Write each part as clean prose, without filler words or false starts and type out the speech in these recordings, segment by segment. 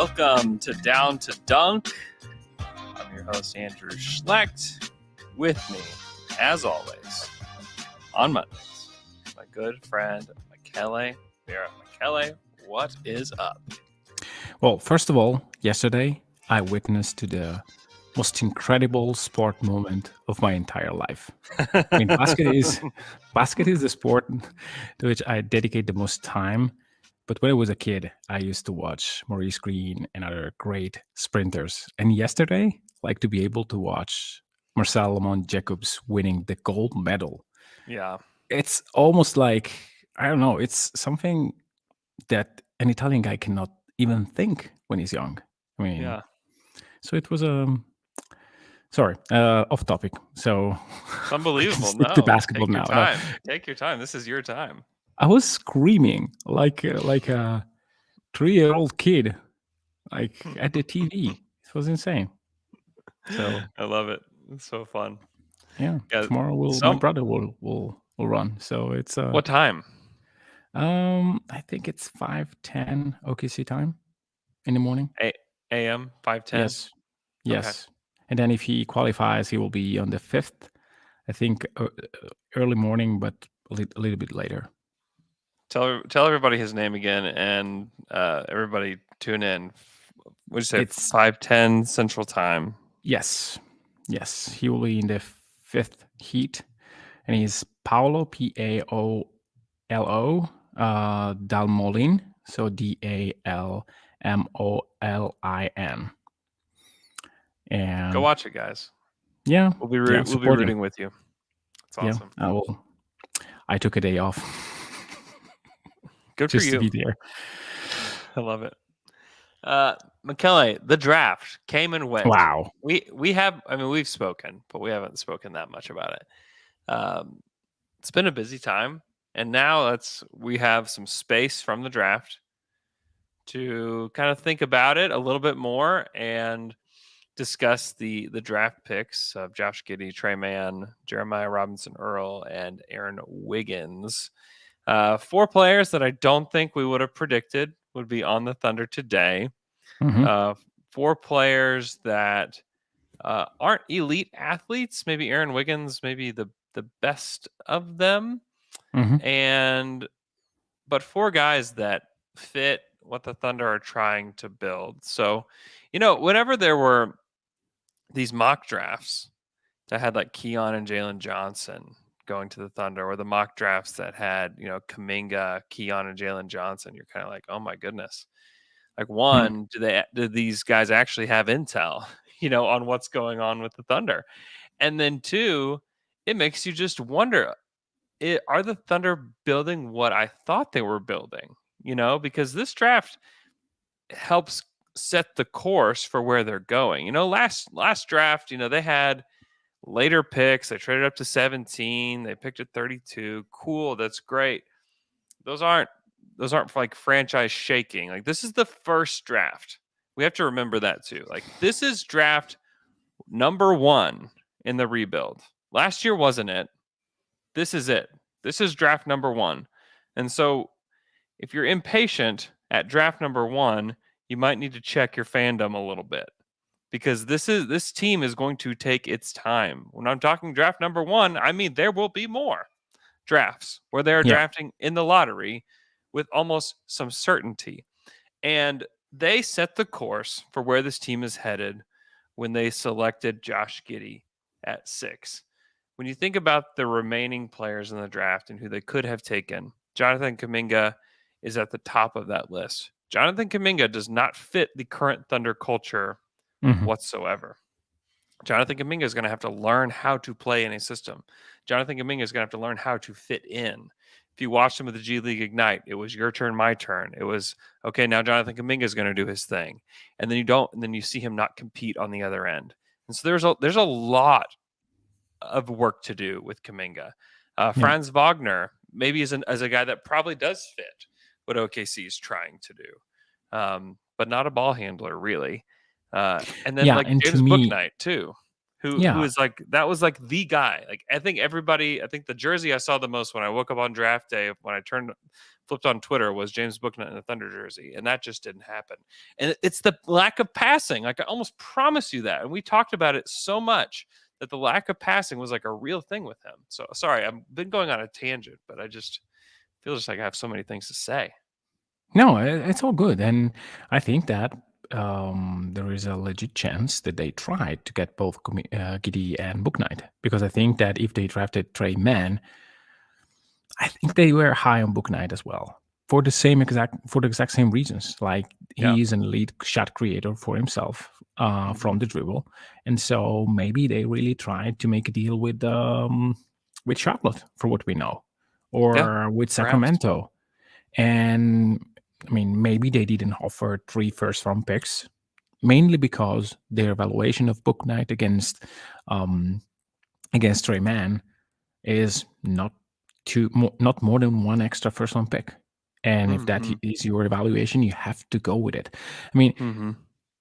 Welcome to Down to Dunk. I'm your host, Andrew Schlecht. With me, as always, on Mondays, my good friend, Michele Vera. Michele, what is up? Well, first of all, yesterday I witnessed to the most incredible sport moment of my entire life. I mean, basket is the sport to which I dedicate the most time. But when I was a kid, I used to watch Maurice Green and other great sprinters. And yesterday, like to be able to watch Marcel Lamont Jacobs winning the gold medal. Yeah. It's almost like, I don't know, it's something that an Italian guy cannot even think when he's young. I mean, Yeah. so it was off topic. So It's unbelievable. stick to No, basketball take your now. No, time. Take your time. This is your time. I was screaming like a 3-year-old kid, like at the TV. It was insane. So I love it. It's so fun. yeah, Yeah. tomorrow my brother will run. So it's What time? I think it's 5:10 OKC time in the morning. AM 5:10. Yes. Yes. And then if he qualifies, he will be on the 5th. I think early morning, but a little bit later. Tell everybody his name again, and everybody tune in. What did you say? It's 5:10 Central Time. Yes. He will be in the 5th heat, and he's Paolo Paolo Dalmolin. So Dalmolin. And Go watch it, guys. Yeah, We'll be rooting with you. It's awesome. Yeah, I took a day off. Good just for you. To be there. I love it. Michele, the draft came and went. Wow. We've spoken, but we haven't spoken that much about it. It's been a busy time, and now we have some space from the draft to kind of think about it a little bit more and discuss the draft picks of Josh Giddey, Trey Mann, Jeremiah Robinson-Earl, and Aaron Wiggins. 4 players that I don't think we would have predicted would be on the Thunder today. Mm-hmm. 4 players that aren't elite athletes. Maybe Aaron Wiggins, maybe the best of them. Mm-hmm. But 4 guys that fit what the Thunder are trying to build. So, whenever there were these mock drafts that had like Keon and Jalen Johnson going to the Thunder, or the mock drafts that had, Kuminga, Keon, and Jalen Johnson, you're kind of like, oh my goodness. Like, one, do these guys actually have intel, on what's going on with the Thunder? And then 2, it makes you just wonder, are the Thunder building what I thought they were building? Because this draft helps set the course for where they're going. Last draft, they had later picks. They traded up to 17. They picked at 32. Cool, that's great. Those aren't like franchise shaking. Like, this is the first draft. We have to remember that too. Like, this is draft number 1 in the rebuild. Last year wasn't it. This is it. This is draft number 1. And so if you're impatient at draft number 1, you might need to check your fandom a little bit, because this team is going to take its time. When I'm talking draft number 1, I mean there will be more drafts where they're drafting in the lottery with almost some certainty. And they set the course for where this team is headed when they selected Josh Giddey at 6. When you think about the remaining players in the draft and who they could have taken, Jonathan Kuminga is at the top of that list. Jonathan Kuminga does not fit the current Thunder culture whatsoever. Jonathan Kuminga is going to have to learn how to play in a system. Jonathan Kuminga is going to have to learn how to fit in. If you watched him at the G League Ignite, it was your turn, my turn. It was, okay, now Jonathan Kuminga is going to do his thing. And then you see him not compete on the other end. And so there's a lot of work to do with Kuminga. Franz Wagner, maybe as a guy that probably does fit what OKC is trying to do, but not a ball handler, really. And then James Bouknight too, who Yeah. is like that was like the guy. Like I think the jersey I saw the most when I woke up on draft day when I flipped on Twitter was James Bouknight in a Thunder jersey, and that just didn't happen. And it's the lack of passing. Like I almost promise you that. And we talked about it so much that the lack of passing was like a real thing with him. So sorry, I've been going on a tangent, but I just feel just like I have so many things to say. No, it's all good. And I think that there is a legit chance that they tried to get both Giddey and Bouknight. Because I think that if they drafted Trey Mann, I think they were high on Bouknight as well. For the exact same reasons. Like Yeah. he is an elite shot creator for himself from the dribble. And so maybe they really tried to make a deal with Charlotte, for what we know. Yeah. Or with Perhaps. Sacramento. And I mean, maybe they didn't offer 3 first-round picks, mainly because their evaluation of Bouknight against Trey Mann is not more than 1 extra first-round pick. And if that is your evaluation, you have to go with it. I mean,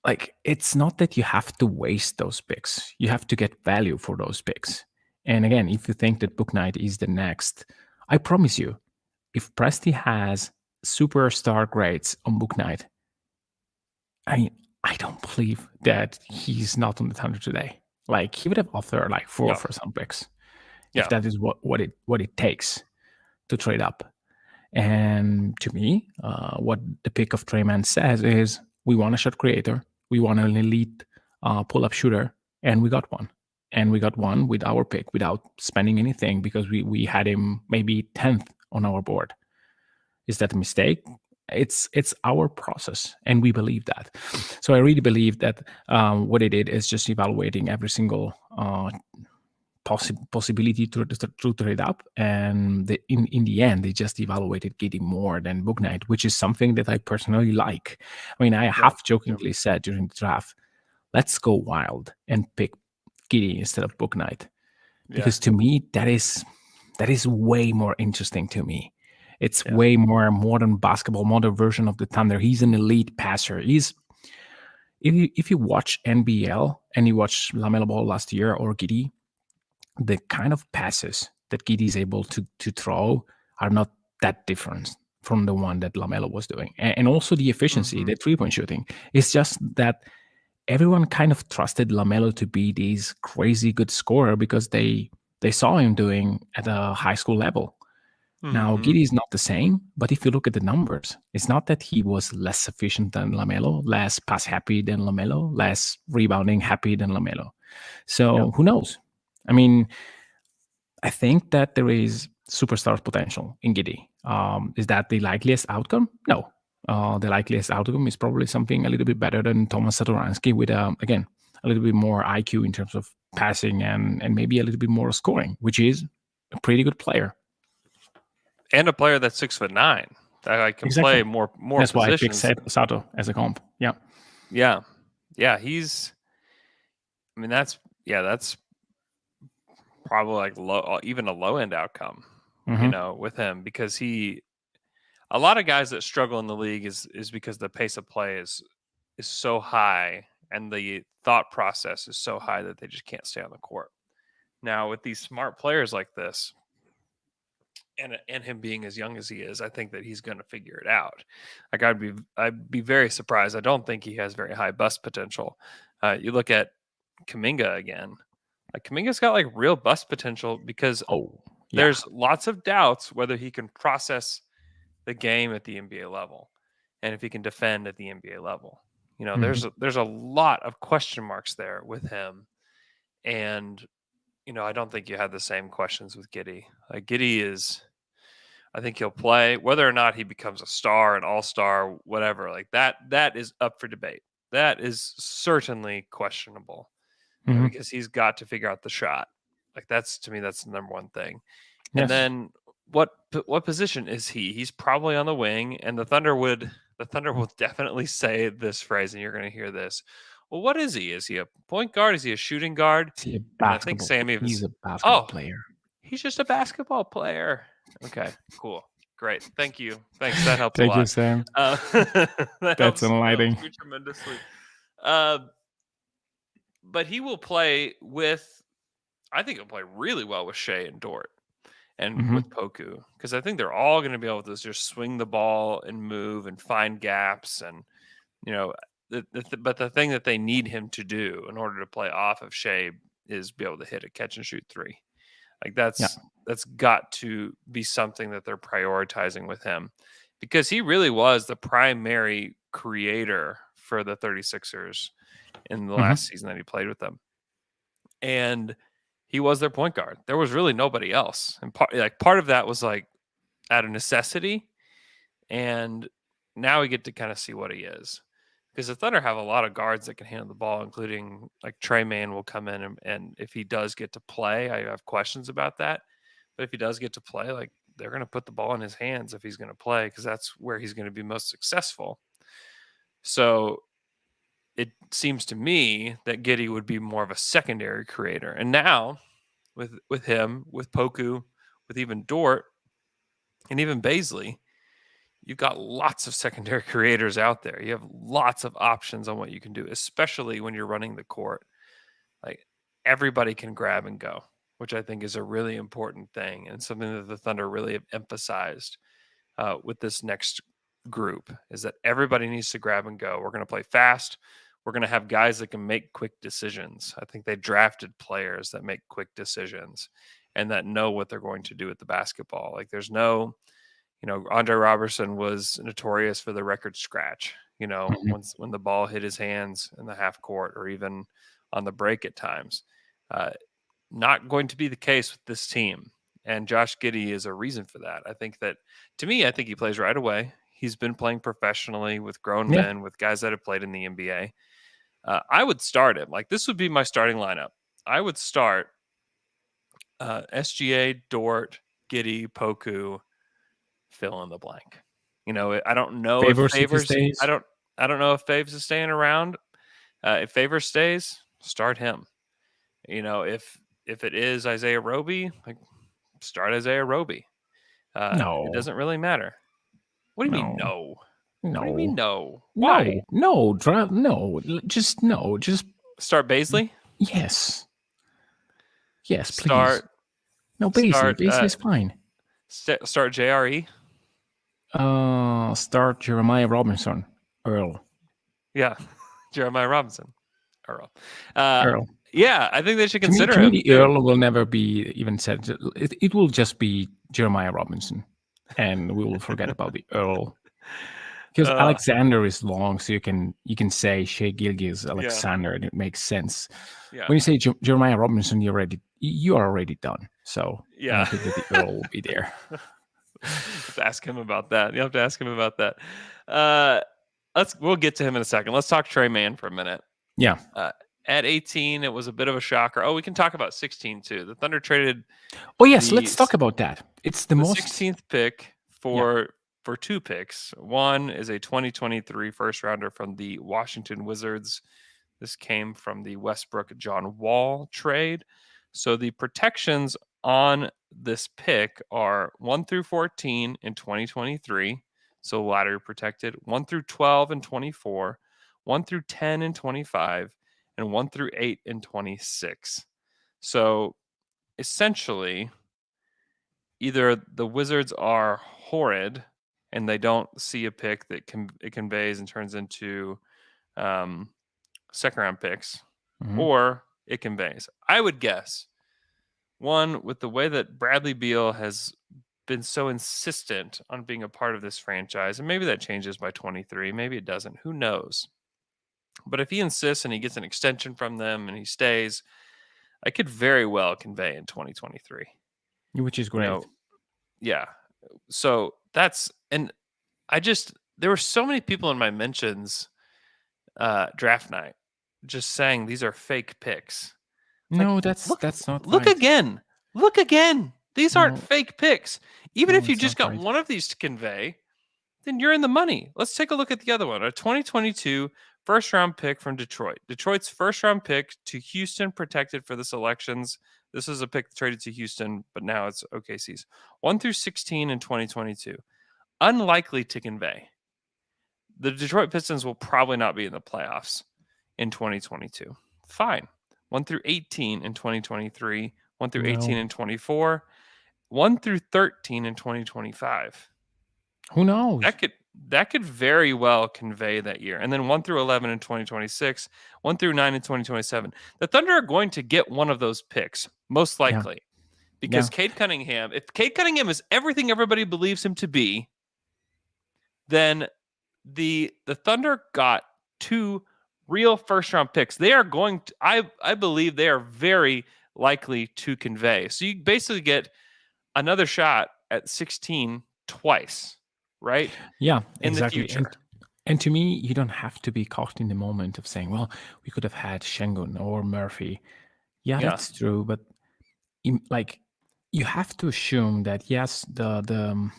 like it's not that you have to waste those picks; you have to get value for those picks. And again, if you think that Bouknight is the next, I promise you, if Presti has superstar grades on Bouknight, I mean, I don't believe that he's not on the Thunder today. Like he would have offered like 4 Yeah. first-round picks if Yeah. that is what it takes to trade up. And to me, what the pick of Trey Mann says is, we want a shot creator, we want an elite pull-up shooter, and we got one. And we got one with our pick without spending anything because we had him maybe 10th on our board. Is that a mistake? It's our process, and we believe that. So I really believe that what they did is just evaluating every single possibility to trade up, and in the end, they just evaluated Giddey more than Bouknight, which is something that I personally like. I mean, I half jokingly said during the draft, "Let's go wild and pick Giddey instead of Bouknight," because to me that is way more interesting to me. It's way more modern basketball, modern version of the Thunder. He's an elite passer. If you watch NBL and you watch LaMelo Ball last year or Giddey, the kind of passes that Giddey is able to throw are not that different from the one that LaMelo was doing. And also the efficiency, the 3-point shooting. It's just that everyone kind of trusted LaMelo to be this crazy good scorer because they saw him doing at a high school level. Now, Giddey is not the same, but if you look at the numbers, it's not that he was less efficient than LaMelo, less pass happy than LaMelo, less rebounding happy than LaMelo. So who knows? I mean, I think that there is superstar potential in Giddey. Is that the likeliest outcome? No. The likeliest outcome is probably something a little bit better than Thomas Satoransky with, again, a little bit more IQ in terms of passing and maybe a little bit more scoring, which is a pretty good player. And a player that's 6'9" that can play more That's positions. Why I picked Sato as a comp. Yeah. He's. I mean, that's probably like even a low end outcome, with him, because a lot of guys that struggle in the league is because the pace of play is so high and the thought process is so high that they just can't stay on the court. Now, with these smart players like this, and him being as young as he is, I think that he's going to figure it out. Like I'd be very surprised. I don't think he has very high bust potential. You look at Kuminga again. Like Kuminga's got like real bust potential because there's lots of doubts whether he can process the game at the NBA level and if he can defend at the NBA level. There's a lot of question marks there with him, and I don't think you have the same questions with Giddey. Like Giddey I think he'll play. Whether or not he becomes a star, an all-star, whatever, like that is up for debate. That is certainly questionable because he's got to figure out the shot. Like to me, that's the number one thing. And then what position is he? He's probably on the wing, and the Thunder will definitely say this phrase, and you're going to hear this. Well, what is he? Is he a point guard? Is he a shooting guard? He's a basketball player. He's just a basketball player. Okay, cool. Great. Thank you. Thanks. That helps a Thank lot. You, Sam. That's enlightening. tremendously. but he will play with. I think he'll play really well with Shea and Dort and Hmm. with Poku, because I think they're all going to be able to just swing the ball and move and find gaps. And you know, but the thing that they need him to do in order to play off of Shea is be able to hit a catch and shoot three. Like Yeah. that's got to be something that they're prioritizing with him, because he really was the primary creator for the 36ers in the Hmm. last season that he played with them. And he was their point guard. There was really nobody else. And part of that was like out of necessity. And now we get to kind of see what he is. Because the Thunder have a lot of guards that can handle the ball, including like Trey Mann will come in, and if he does get to play, I have questions about that. But if he does get to play, like they're going to put the ball in his hands if he's going to play, because that's where he's going to be most successful. So it seems to me that Giddey would be more of a secondary creator. And now with him, with Poku, with even Dort, and even Baisley, you've got lots of secondary creators out there. You have lots of options on what you can do, especially when you're running the court. Like everybody can grab and go, which I think is a really important thing and something that the Thunder really have emphasized with this next group, is that everybody needs to grab and go. We're going to play fast. We're going to have guys that can make quick decisions. I think they drafted players that make quick decisions and that know what they're going to do with the basketball. Like there's no, Andre Robertson was notorious for the record scratch, Hmm. when the ball hit his hands in the half court or even on the break at times. Uh, Not going to be the case with this team. And Josh Giddey is a reason for that. To me, I think he plays right away. He's been playing professionally with grown Yeah. men, with guys that have played in the NBA. I would start him. Like this would be my starting lineup. I would start SGA, Dort, Giddey, Poku, fill in the blank. I don't know if Favors if he Favors. I stays. don't. I don't know if Faves is staying around. If Favors stays, start him. If it is Isaiah Roby, like start Isaiah Roby. It No. doesn't really matter. What do you mean No. no? What do you mean No. no? Why? No. No. No. Just no. Just Start Baisley. yes. Yes, please. Start No, Basie. start Basie is fine. start JRE. Start Jeremiah Robinson. Earl. Yeah, Jeremiah Robinson-Earl. Uh, Earl. yeah, I think they should To consider me, him the too. Earl will never be even said. It will just be Jeremiah Robinson, and we will forget about the Earl. Because Uh, Alexander is long, so you can say Shea Gilgis yeah, Alexander, and it makes sense. yeah, When you say Jeremiah Robinson, you are already done. So I yeah. don't think that the Earl will be there. Have to ask him about that. You have to ask him about that. We'll get to him in a second. Let's talk Trey Mann for a minute. Yeah. Uh, at 18, it was a bit of a shocker. Oh, we can talk about 16 too. The Thunder traded Oh yes, the let's talk about that. It's the the most. 16th pick Yeah. for two picks. One is a 2023 first rounder from the Washington Wizards. This came from the Westbrook John Wall trade. So the protections on this pick are 1 through 14 in 2023. So lottery protected, 1 through 12 in 24, 1 through 10 in 25, and 1 through 8 in 26. So essentially, either the Wizards are horrid and they don't see a pick that it conveys and turns into um, second round picks, Mhm. or it conveys. I would guess one, with the way that Bradley Beal has been so insistent on being a part of this franchise, and maybe that changes by 23, maybe it doesn't, who knows? But if he insists and he gets an extension from them and he stays, I could very well convey in 2023. Which is You great. know, yeah. So and there were so many people in my mentions draft night just saying these are fake picks. Like, No, that's not look right. again. Look again. These aren't No, fake picks. Even no, if you it's just not got right. one of these to convey, then you're in the money. Let's take a look at the other one. A 2022 first round pick from Detroit. Detroit's first round pick to Houston, protected for the selections. This is a pick traded to Houston, but now it's OKC's. 1 through 16 in 2022. Unlikely to convey. The Detroit Pistons will probably not be in the playoffs in 2022. Fine. 1 through 18 in 2023, 1 through 18 No. in 24, 1 through 13 in 2025. Who knows? That could very well convey that year. And then 1 through 11 in 2026, 1 through 9 in 2027. The Thunder are going to get one of those picks, most Yeah. likely. Because Cade Cunningham, if Cade Cunningham is everything everybody believes him to be, then the Thunder got 2 real first round picks. They are going to, I believe they are very likely to convey. So you basically get another shot at 16 twice, right? Yeah, In the exactly. future. And to me, you don't have to be caught in the moment of saying, well, we could have had Shengun or Murphy. Yeah, Yeah. that's true. But like, you have to assume that yes, the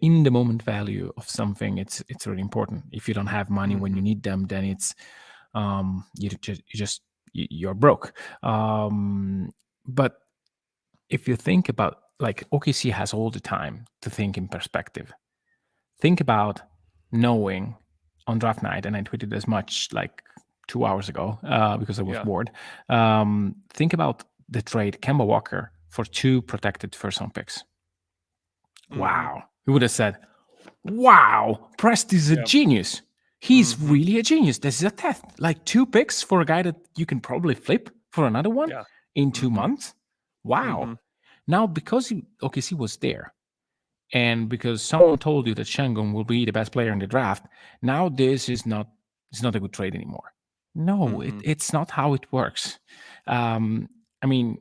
in the moment value of something it's really important. If you don't have money when you need them, then it's you're broke. But if you think about, like, OKC has all the time to think in perspective. Think about knowing on draft night, and I tweeted as much like 2 hours ago because I was bored. Think about the trade Kemba Walker for 2 protected first round picks. Wow. Who would have said, wow, Prest is a genius. He's really a genius. This is a test. Like 2 picks for a guy that you can probably flip for another one in 2 months. Wow. Now, because OKC was there, and because someone told you that Shengun will be the best player in the draft, now this is not, it's not a good trade anymore. No, it's not how it works. I mean,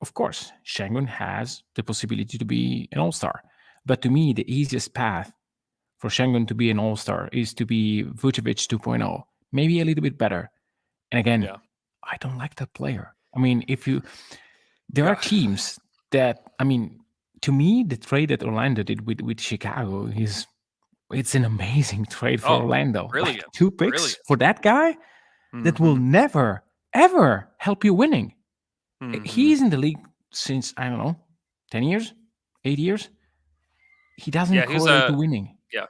of course, Shengun has the possibility to be an all-star. But to me, the easiest path for Shengun to be an all-star is to be Vucevic 2.0, maybe a little bit better. And again, I don't like that player. I mean, there are teams that, I mean, to me, the trade that Orlando did with Chicago it's an amazing trade for Orlando. Brilliant. Like 2 picks for that guy that will never, ever help you winning. He's in the league since, I don't know, 10 years, 8 years. He doesn't correlate to winning. Yeah.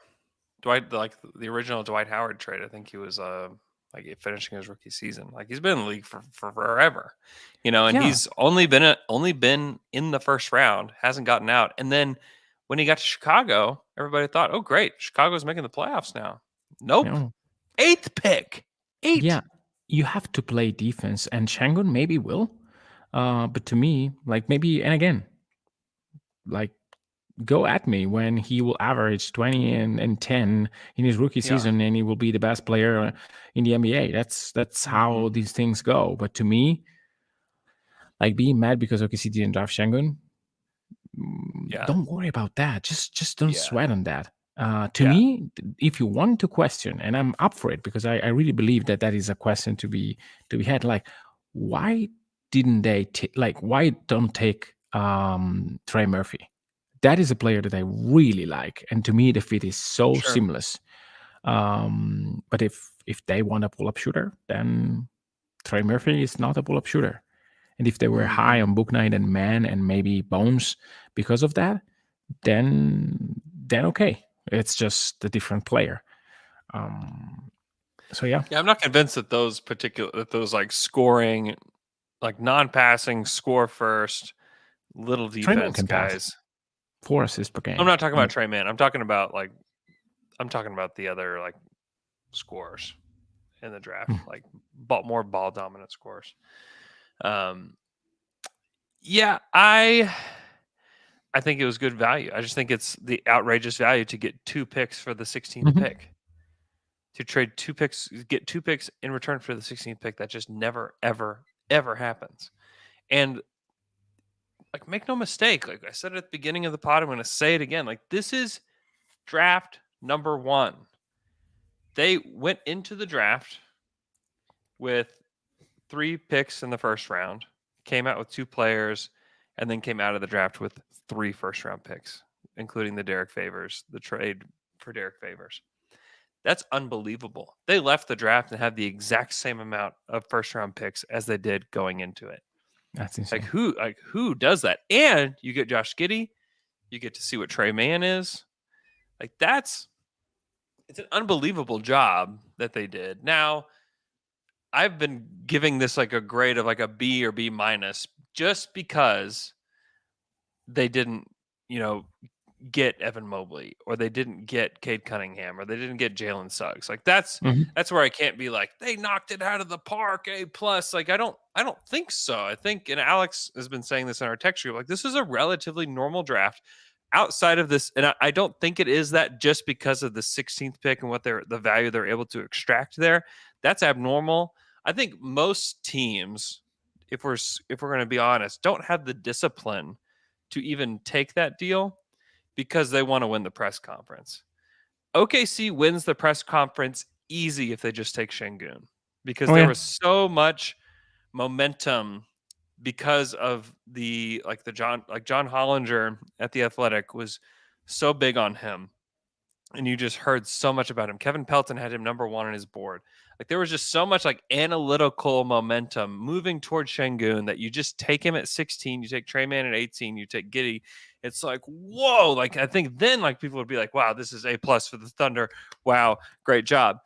Dwight, like the original Dwight Howard trade, I think he was like finishing his rookie season. Like he's been in the league for forever, and he's only been in the first round, hasn't gotten out. And then when he got to Chicago, everybody thought, oh great, Chicago's making the playoffs now. Nope. No. 8th pick. 8. Yeah, you have to play defense, and Shengun maybe will. But to me, like, maybe, and again, like, go at me when he will average 20 and 10 in his rookie season, and he will be the best player in the NBA. That's how these things go. But to me, like, being mad because OKC didn't draft Shengun, don't worry about that. Just don't sweat on that. To me, if you want to question, and I'm up for it because I really believe that is a question to be had. Like, why didn't they why don't take Trey Murphy? That is a player that I really like, and to me the fit is so seamless. But if they want a pull-up shooter, then Trey Murphy is not a pull-up shooter. And if they were high on Bouknight and Mann and maybe Bones because of that, then okay, it's just a different player. So yeah, I'm not convinced that those like scoring, like non-passing, score first, little defense guys. 4 assists per game. I'm not talking about Trey Mann. I'm talking about the other like scorers in the draft, like more ball dominant scorers. Yeah, I think it was good value. I just think it's the outrageous value to get 2 picks for the 16th pick. To trade 2 picks, get 2 picks in return for the 16th pick, that just never, ever, ever happens. And like, make no mistake, like I said at the beginning of the pod, I'm going to say it again. Like, this is draft number 1. They went into the draft with 3 picks in the first round, came out with 2 players, and then came out of the draft with 3 first-round picks, including the trade for Derek Favors. That's unbelievable. They left the draft and had the exact same amount of first-round picks as they did going into it. That's insane. Who does that? And you get Josh Giddey. You get to see what Trey Mann is. Like, it's an unbelievable job that they did. Now, I've been giving this like a grade of like a B or B minus just because they didn't, you know, get Evan Mobley, or they didn't get Cade Cunningham, or they didn't get Jalen Suggs. Like Mhm. that's where I can't be like they knocked it out of the park, A plus. Like I don't think so. I think, and Alex has been saying this in our text group, like this is a relatively normal draft outside of this, and I don't think it is that just because of the 16th pick and what the value they're able to extract there. That's abnormal. I think most teams, if we're going to be honest, don't have the discipline to even take that deal because they want to win the press conference. OKC wins the press conference easy if they just take Şengün, because Oh there yeah, was so much momentum because of the like the John Hollinger at the Athletic was so big on him, and you just heard so much about him. Kevin Pelton had him number one on his board. Like there was just so much like analytical momentum moving towards Şengün that you just take him at 16, you take Trey Mann at 18, you take Giddey. It's like, whoa. Like I think then like people would be like, wow, this is A plus for the Thunder. Wow, great job.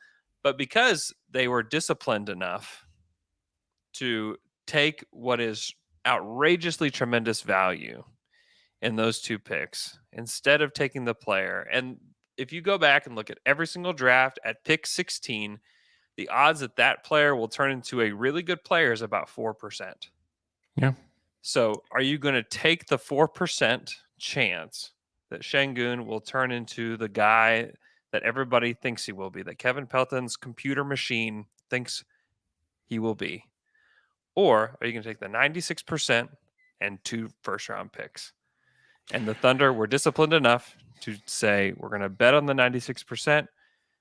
But because they were disciplined enough to take what is outrageously tremendous value in those two picks instead of taking the player. And if you go back and look at every single draft at pick 16, the odds that that player will turn into a really good player is about 4%. yeah, So are you going to take the 4% chance that Şengün will turn into the guy that everybody thinks he will be, that Kevin Pelton's computer machine thinks he will be? Or are you going to take the 96% and 2 first-round picks? And the Thunder were disciplined enough to say, we're going to bet on the 96%,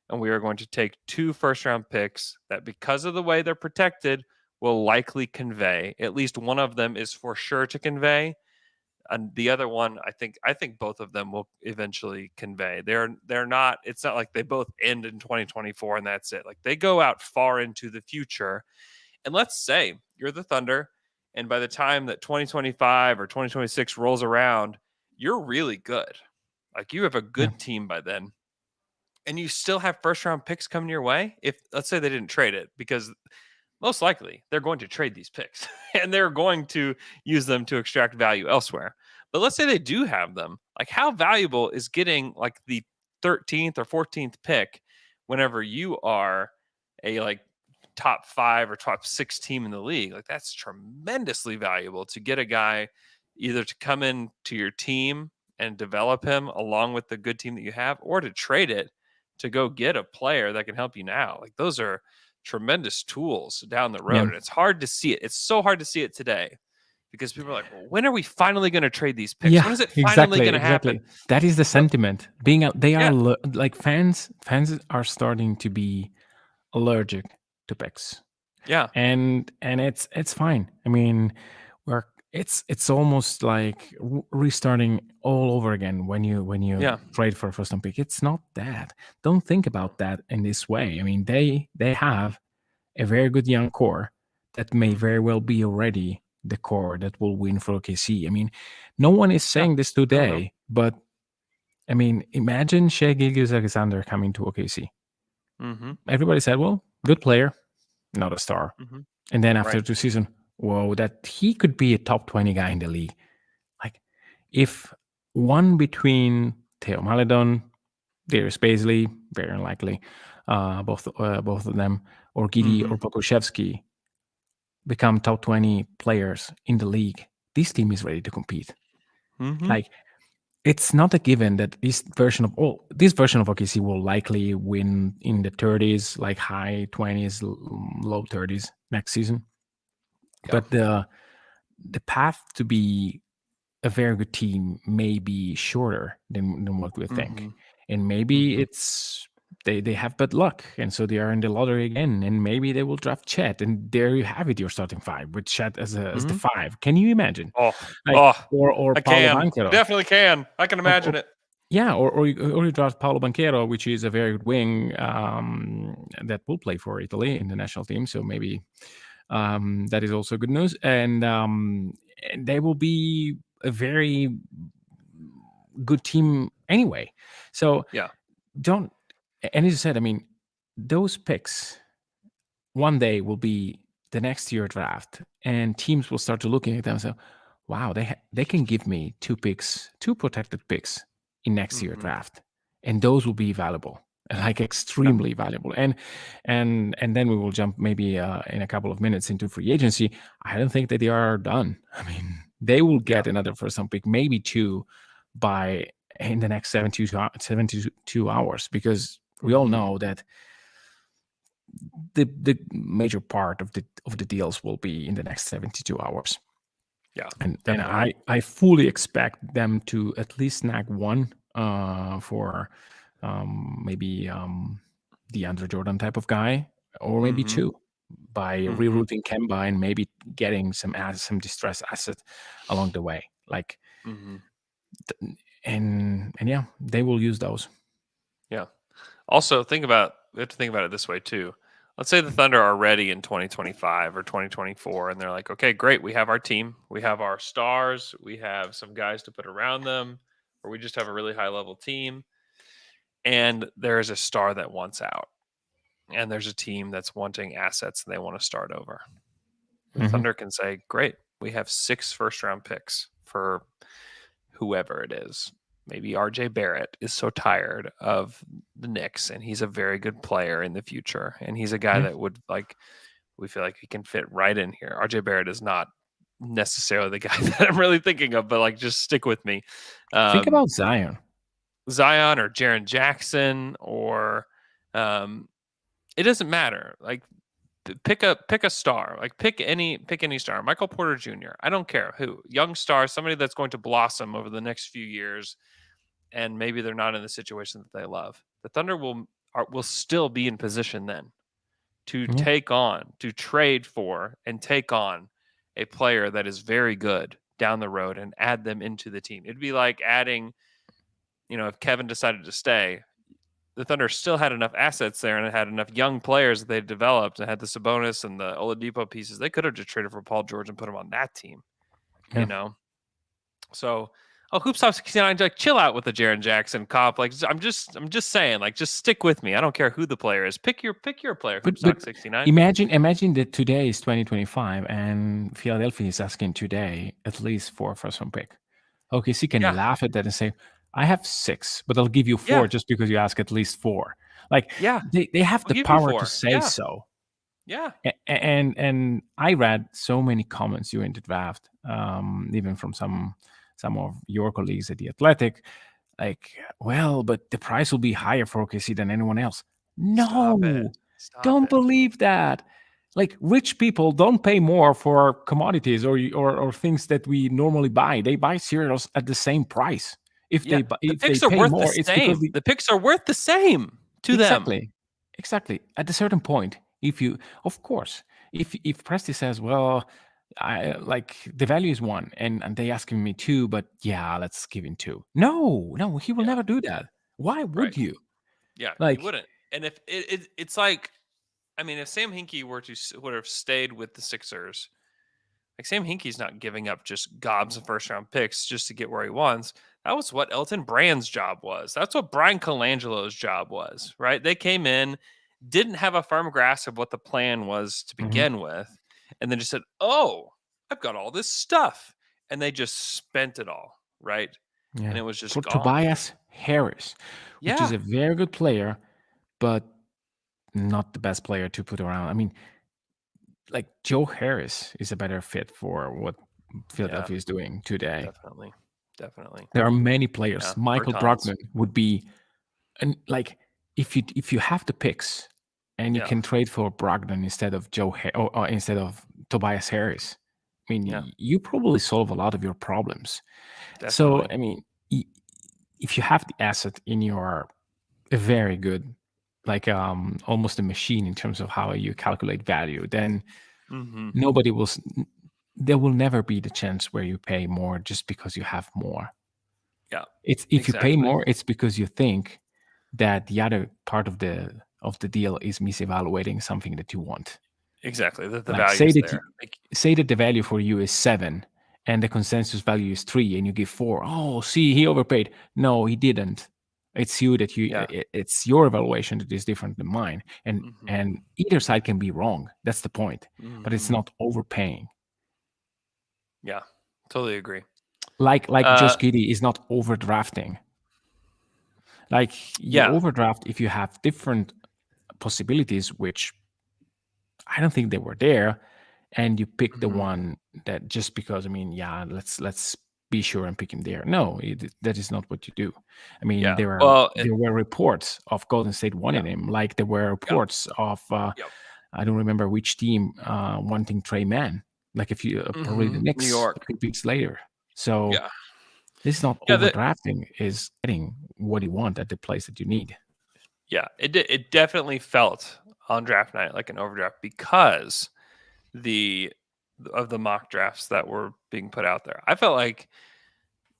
and we are going to take 2 first-round picks that, because of the way they're protected, will likely convey. At least one of them is for sure to convey. And the other one, I think both of them will eventually convey. They're not, it's not like they both end in 2024 and that's it. Like they go out far into the future. And let's say you're the Thunder, and by the time that 2025 or 2026 rolls around, you're really good. Like you have a yeah, good team by then, and you still have first round picks coming your way. If let's say they didn't trade it, because most likely they're going to trade these picks and they're going to use them to extract value elsewhere. But let's say they do have them. Like how valuable is getting like the 13th or 14th pick whenever you are a like top 5 or top 6 team in the league? Like that's tremendously valuable to get a guy either to come into your team and develop him along with the good team that you have, or to trade it to go get a player that can help you now. Like those are tremendous tools down the yeah. road. And it's hard to see it. It's so hard to see it today because people are like, well, when are we finally going to trade these picks? Yeah, When is it finally exactly, going to happen? exactly. That is the But sentiment. Being out, they are yeah, like fans. Fans are starting to be allergic to picks, yeah, and it's fine. I mean, we're it's almost like restarting all over again when you yeah. trade for a first round pick. It's not that. Don't think about that in this way. I mean, they have a very good young core that may very Mm-hmm. well be already the core that will win for OKC. I mean, no one is Yeah. saying this I don't know. today, but I mean, imagine Shea Gilgeous-Alexander coming to OKC. Mm-hmm. Everybody said, well, good player, not a star. Mm-hmm. And then after Right. 2 seasons, whoa, that he could be a top 20 guy in the league. Like, if one between Theo Maledon, Darius Baisley, very unlikely, both of them, or Giddey Mm-hmm. or Pokuševski become top 20 players in the league, this team is ready to compete. Mm-hmm. Like, it's not a given that this version of OKC will likely win in the 30s, like high 20s, low 30s next season. Yeah. But the path to be a very good team may be shorter than what we Mm-hmm. think, and maybe Mm-hmm. it's they have bad luck, and so they are in the lottery again, and maybe they will draft Chet, and there you have it, your starting five with Chet as the Mm-hmm. five. Can you imagine? Oh, Like, oh, or I Paulo can. I Banchero. definitely can. I can imagine Or it. yeah, or you draft Paulo Banchero, which is a very good wing that will play for Italy in the national team. So maybe that is also good news, and they will be a very good team anyway. So Yeah. don't. And as you said, I mean, those picks one day will be the next year draft, and teams will start to looking at them and say, "Wow, they can give me two picks, two protected picks in next year Hmm. draft, and those will be valuable, like Yeah. extremely valuable." And then we will jump maybe in a couple of minutes into free agency. I don't think that they are done. I mean, they will Yeah. get another first round pick, maybe two, by in the next 72 hours, because we all Hmm. know that the major part of the deals will be in the next 72 hours. Yeah. And Definitely. I fully expect them to at least snag one for maybe the Andre Jordan type of guy, or maybe Hmm. two, by Hmm. rerouting Kemba and maybe getting some distress asset along the way. Like, Hmm. and yeah, they will use those. Yeah. Also, we have to think about it this way too. Let's say the Thunder are ready in 2025 or 2024, and they're like, okay, great, we have our team, we have our stars, we have some guys to put around them, or we just have a really high level team, and there is a star that wants out, and there's a team that's wanting assets and they want to start over. The Hmm. Thunder can say, great, we have 6 first round picks for whoever it is. Maybe RJ Barrett is so tired of the Knicks and he's a very good player in the future. And he's a guy Yeah. that would we feel like he can fit right in here. RJ Barrett is not necessarily the guy that I'm really thinking of, but like just stick with me. Think Um, about Zion. Zion or Jaren Jackson or um, it doesn't matter. Like pick a star. Like pick any star. Michael Porter Jr. I don't care who. Young star, somebody that's going to blossom over the next few years, and maybe they're not in the situation that they love. The Thunder will still be in position then to Yeah. to trade for and take on a player that is very good down the road and add them into the team. It'd be like adding, if Kevin decided to stay, the Thunder still had enough assets there and it had enough young players that they developed and had the Sabonis and the Oladipo pieces. They could have just traded for Paul George and put him on that team, you Yeah. know? So, Hoops Top 69, like chill out with the Jaren Jackson cop. Like I'm just saying, like just stick with me. I don't care who the player is. Pick your player, But Hoops Talk 69. imagine that today is 2025 and Philadelphia is asking today at least four first round pick. OKC can Yeah. laugh at that and say, "I have six, but I'll give you four Yeah. just because you ask at least four." Like, Yeah. they have I'll the give you power to four. say Yeah. so. Yeah. And I read so many comments during the draft, even from some of your colleagues at the Athletic, like, "Well, but the price will be higher for OKC than anyone else." Stop it. No, Stop don't it. believe that. Like, rich people don't pay more for commodities or things that we normally buy. They buy cereals at the same price. Yeah. The If they picks are pay worth the more, it's because same. The picks are worth the same to them. exactly. Exactly. At a certain point, if you, of course, if Presti says, "Well, I like the value is one," and they asking me two, but yeah, let's give him two. No, no, he will Yeah. never do that. Why Right. would you? Yeah. He Like, wouldn't. And if it's like, I mean, if Sam Hinkie would have stayed with the Sixers, like Sam Hinkie's not giving up just gobs of first round picks just to get where he wants. That was what Elton Brand's job was. That's what Brian Colangelo's job was, right? They came in, didn't have a firm grasp of what the plan was to mhm, begin with, and then just said, "Oh, I've got all this stuff," and they just spent it all, right? And yeah, it was just for gone. Tobias Harris, which is Yeah, a very good player, but not the best player to put around. I mean, like, Joe Harris is a better fit for what yeah, Philadelphia is doing today. definitely, definitely, There are many yeah, players. Michael Bertans, Brogdon would be, and like, if you have the picks and you yeah, can trade for Brogdon instead of or instead of Tobias Harris, I mean, yeah, you probably solve a lot of your problems. So definitely, I mean, if you have the asset in your a very good, like, almost a machine in terms of how you calculate value, then hmm, nobody will. There will never be the chance where you pay more just because you have more. yeah, It's if you pay exactly. more, it's because you think that the other part of the deal is misevaluating something that you want. Exactly, the Like, value's there. Like, say that the value for you is 7 and the consensus value is 3 and you give 4. Oh, see, he overpaid. No, he didn't. It's you that you. Yeah. It's your evaluation that is different than mine, and Mm-hmm. either side can be wrong. That's the point. But it's Mm-hmm. not overpaying. Yeah. Totally agree. Like Uh, Josh Giddey is not overdrafting. Like you yeah. overdraft if you have different possibilities, which I don't think they were there, and you pick the Mm-hmm. one that just because. I mean, yeah, let's be sure and pick him there. No, that is not what you do. I mean, Yeah. Well, there were reports of Golden State yeah. wanting him, like there were Yeah. reports of Yep. I don't remember which team wanting Trey Mann. Like if you probably the Mm-hmm. New Knicks a York. few weeks later. So Yeah. this is not Yeah. overdrafting; is getting what you want at the place that you need. Yeah. It definitely felt on draft night like an overdraft because the of the mock drafts that were being put out there. I felt like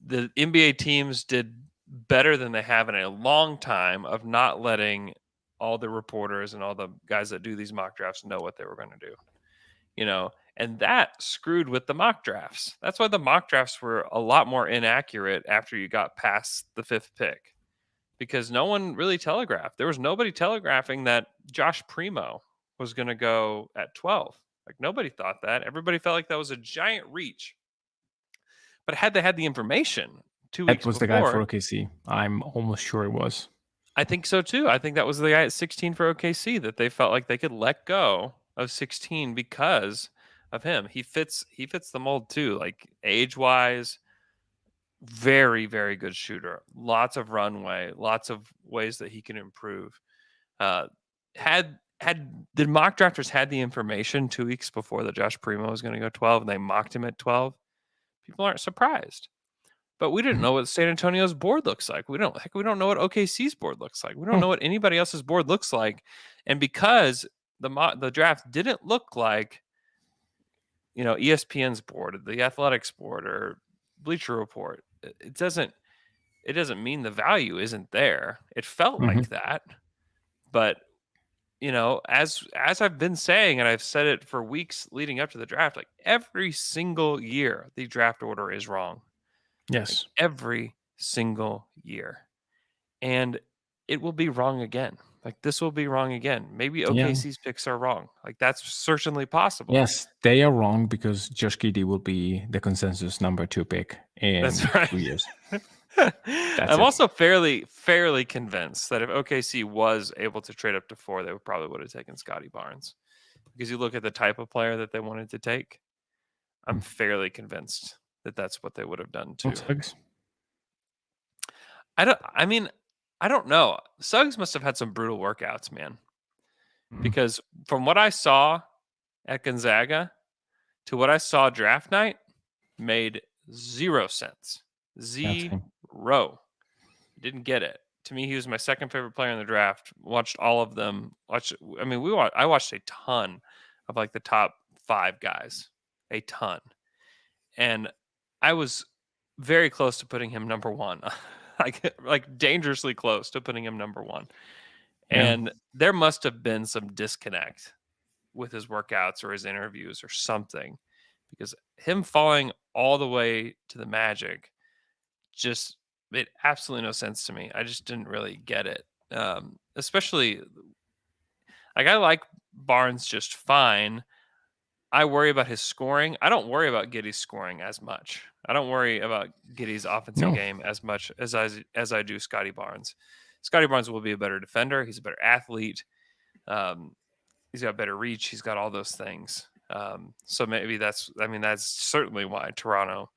the NBA teams did better than they have in a long time of not letting all the reporters and all the guys that do these mock drafts know what they were going to do. And that screwed with the mock drafts. That's why the mock drafts were a lot more inaccurate after you got past the fifth pick because no one really telegraphed. There was nobody telegraphing that Josh Primo was going to go at 12. Like nobody thought that. Everybody felt like that was a giant reach. But had they had the information two That weeks was the guy for before, OKC. I'm almost sure it was. I think so too. I think that was the guy at 16 for OKC that they felt like they could let go of 16 because of him. He fits the mold too, like age-wise, very very good shooter. Lots of runway, lots of ways that he can improve. Uh had the mock drafters had the information 2 weeks before that Josh Primo was going to go 12 and they mocked him at 12, people aren't surprised. But we didn't Mhm. know what San Antonio's board looks like. We don't know what OKC's board looks like. We don't Hmm. know what anybody else's board looks like. And because the draft didn't look like, ESPN's board, the Athletics board or Bleacher Report, it doesn't mean the value isn't there. It felt Mhm. like that. But, as I've been saying and I've said it for weeks leading up to the draft, like every single year the draft order is wrong. Like Yes. every single year. And it will be wrong again. Like this will be wrong again. Maybe Yeah. OKC's picks are wrong. Like that's certainly possible. Yes, they are wrong because Josh Giddey will be the consensus number 2 pick That's in right. 2 years. That's I'm it. also fairly convinced that if OKC was able to trade up to 4, they probably would have taken Scotty Barnes. Because you look at the type of player that they wanted to take, I'm Mm. fairly convinced that that's what they would have done What too. Suggs? I don't know. Suggs must have had some brutal workouts, man. Mhm. Because from what I saw at Gonzaga to what I saw draft night made 0 sense. That's him. 0. Didn't get it. To me, he was my second favorite player in the draft. Watched all of them. I watched a ton of like the top 5 guys, a ton, and I was very close to putting him number 1, like dangerously close to putting him number 1. Yeah. And there must have been some disconnect with his workouts or his interviews or something because him falling all the way to the Magic just made absolutely no sense to me. I just didn't really get it. Especially like I like Barnes just fine. I worry about his scoring. I don't worry about Giddey's scoring as much. I don't worry about Giddey's offensive No. game as much as I do Scotty Barnes. Scotty Barnes will be a better defender. He's a better athlete. Um, he's got better reach. He's got all those things. So maybe that's certainly why Toronto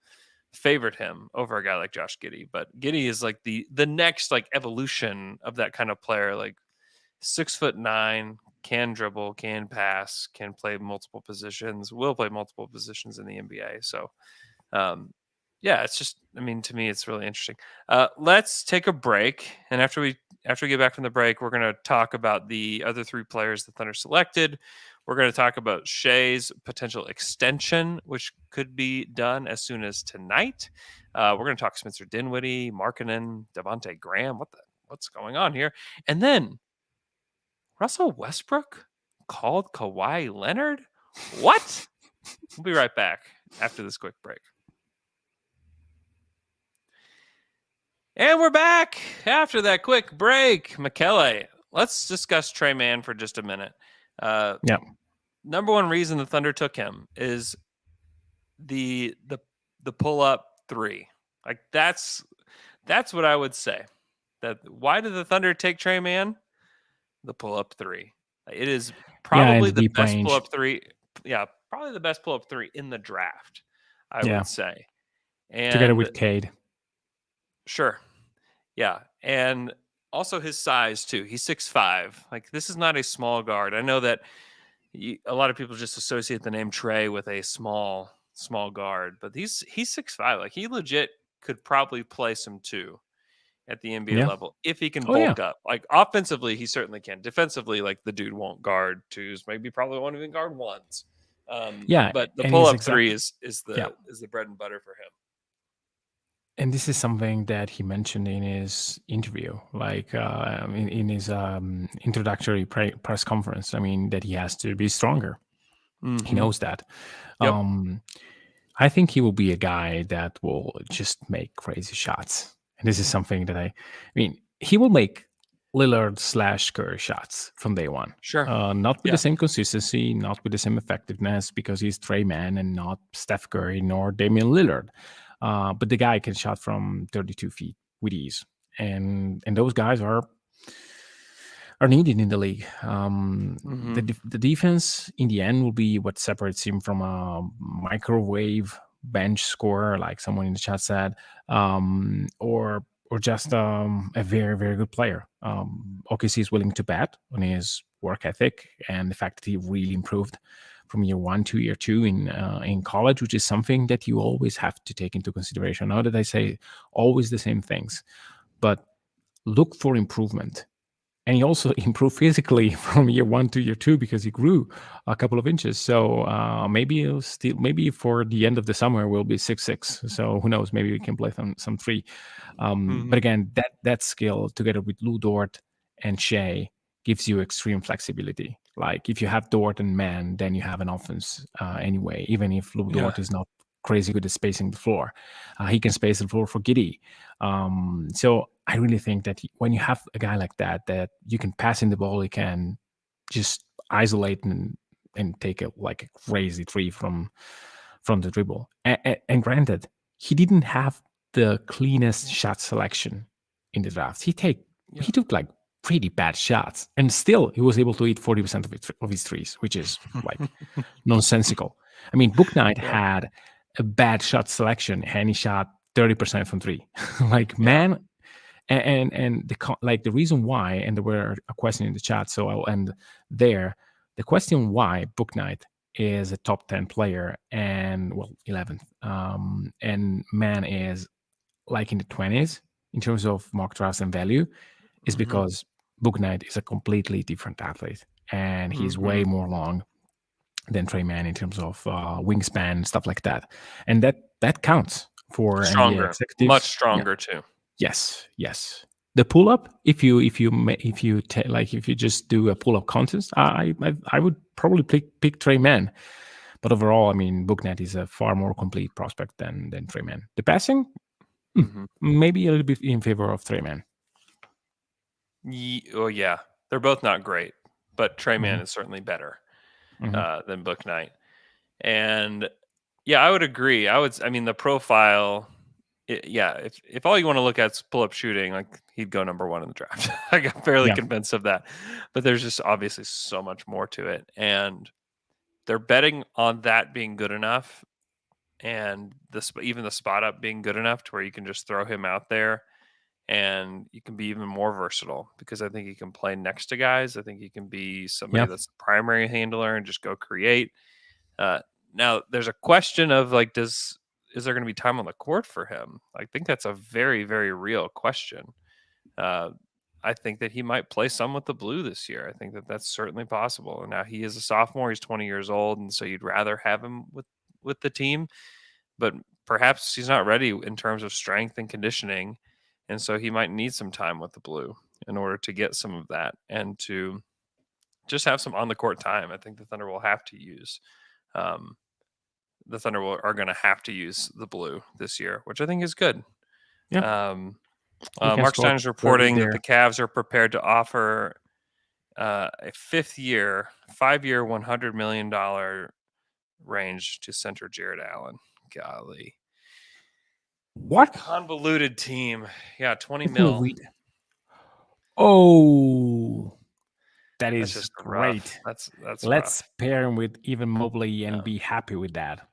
favored him over a guy like Josh Giddey. But Giddey is like the next like evolution of that kind of player, like 6'9", can dribble, can pass, can play multiple positions, will play multiple positions in the NBA. So um, yeah, it's just, to me, it's really interesting. Let's take a break, and after we get back from the break, we're going to talk about the other 3 players the Thunder selected. We're going to talk about Shea's potential extension, which could be done as soon as tonight. We're going to talk Spencer Dinwiddie, Markkanen, Devontae Graham. What's going on here? And then Russell Westbrook called Kawhi Leonard. What? We'll be right back after this quick break. And we're back. after that quick break. Michele, let's discuss Trey Mann for just a minute. Yeah. Number one reason the Thunder took him is the pull up three. Like that's what I would say. That why did the Thunder take Trey Mann? The pull up three. It is Yeah, and probably the the deep best pull range. up three. Yeah, probably the best pull up three in the draft, I Yeah. would say. Together And with Cade. sure, yeah, and also his size too. He's 6'5". Like this is not a small guard. I know that a lot of people just associate the name Trey with a small guard, but he's 6'5". Like he legit could probably play some two at the NBA Yeah. level if he can Oh yeah. bulk up. Like offensively, he certainly can. Defensively, like the dude won't guard twos, maybe probably won't even guard ones. Yeah, But the and pull he's up three exactly. is Yeah. the bread and butter for him. And this is something that he mentioned in his interview, like in his introductory press conference. I mean, that he has to be stronger. He Mm-hmm. knows that. Yep. I think he will be a guy that will just make crazy shots. And this is something that I mean, he will make Lillard / Curry shots from day one. Sure. Not with the Yeah. same consistency, not with the same effectiveness, because he's Trey Mann and not Steph Curry nor Damian Lillard. But the guy can shot from 32 feet with ease, and those guys are needed in the league. Mm-hmm. The defense in the end will be what separates him from a microwave bench scorer, like someone in the chat said, or just a very very good player. OKC is willing to bet on his work ethic and the fact that he really improved from year one to year two in college, which is something that you always have to take into consideration. Now that I say always the same things, but look for improvement. And he also improved physically from year one to year two because he grew a couple of inches. So maybe he'll still, maybe for the end of the summer we'll be 6'6". So who knows? Maybe we can play some three. Mm-hmm. But again, that skill together with Lou Dort and Shea gives you extreme flexibility. Like if you have Dort and Mann, then you have an offense anyway. Even if Lou Yeah. Dort is not crazy good at spacing the floor, he can space the floor for Giddey. So I really think that when you have a guy like that, that you can pass in the ball, he can just isolate and take a like a crazy three from the dribble. And granted, he didn't have the cleanest shot selection in the draft. Yeah. He took like pretty bad shots, and still he was able to hit 40% of his threes, which is like nonsensical. I mean, Bouknight Yeah. had a bad shot selection, and he shot 30% from three. Like Yeah. man, and like the reason why, and there were a question in the chat, so I'll end there. The question why Bouknight is a top 10 player and 11th, and Mann is like in the 20s in terms of mock drafts and value, is Mm-hmm. because Bouknight is a completely different athlete and he's Mm-hmm. way more long than Trey Mann in terms of wingspan, stuff like that, and that counts for NBA Stronger, much executives. Yeah. stronger too. Yes. The pull up, if you like, if you just do a pull up contest, I would probably pick Trey Mann. But overall, I mean, Bouknight is a far more complete prospect than Trey Mann. The passing, Mm-hmm. maybe a little bit in favor of Trey Mann. Oh yeah, they're both not great, but Trey Mann Mm-hmm. is certainly better Mm-hmm. than Bouknight. And yeah, I would agree. I mean, the profile. Yeah, if all you want to look at is pull up shooting, like he'd go number one in the draft. I got fairly Yeah. convinced of that. But there's just obviously so much more to it, and they're betting on that being good enough, and even the spot up being good enough to where you can just throw him out there, and you can be even more versatile because I think he can play next to guys. I think he can be somebody Yeah. that's the primary handler and just go create. Now there's a question of like, is there going to be time on the court for him? I think that's a very, very real question. I think that he might play some with the blue this year. I think that that's certainly possible. And now he is a sophomore; he's 20 years old, and so you'd rather have him with the team. But perhaps he's not ready in terms of strength and conditioning, and so he might need some time with the blue in order to get some of that and to just have some on the court time. I think the Thunder will have to use. Um, are going to have to use the blue this year, which I think is good. Yeah. He can Mark score Stein is 30 reporting that the there. Cavs are prepared to offer a 5-year, $100 million range to center Jared Allen. Golly. What? Convoluted team. Yeah, 20 Let me mil. read. Oh, that That's is just rough. great. That's Let's rough. pair him with Evan Mobley and Yeah. be happy with that.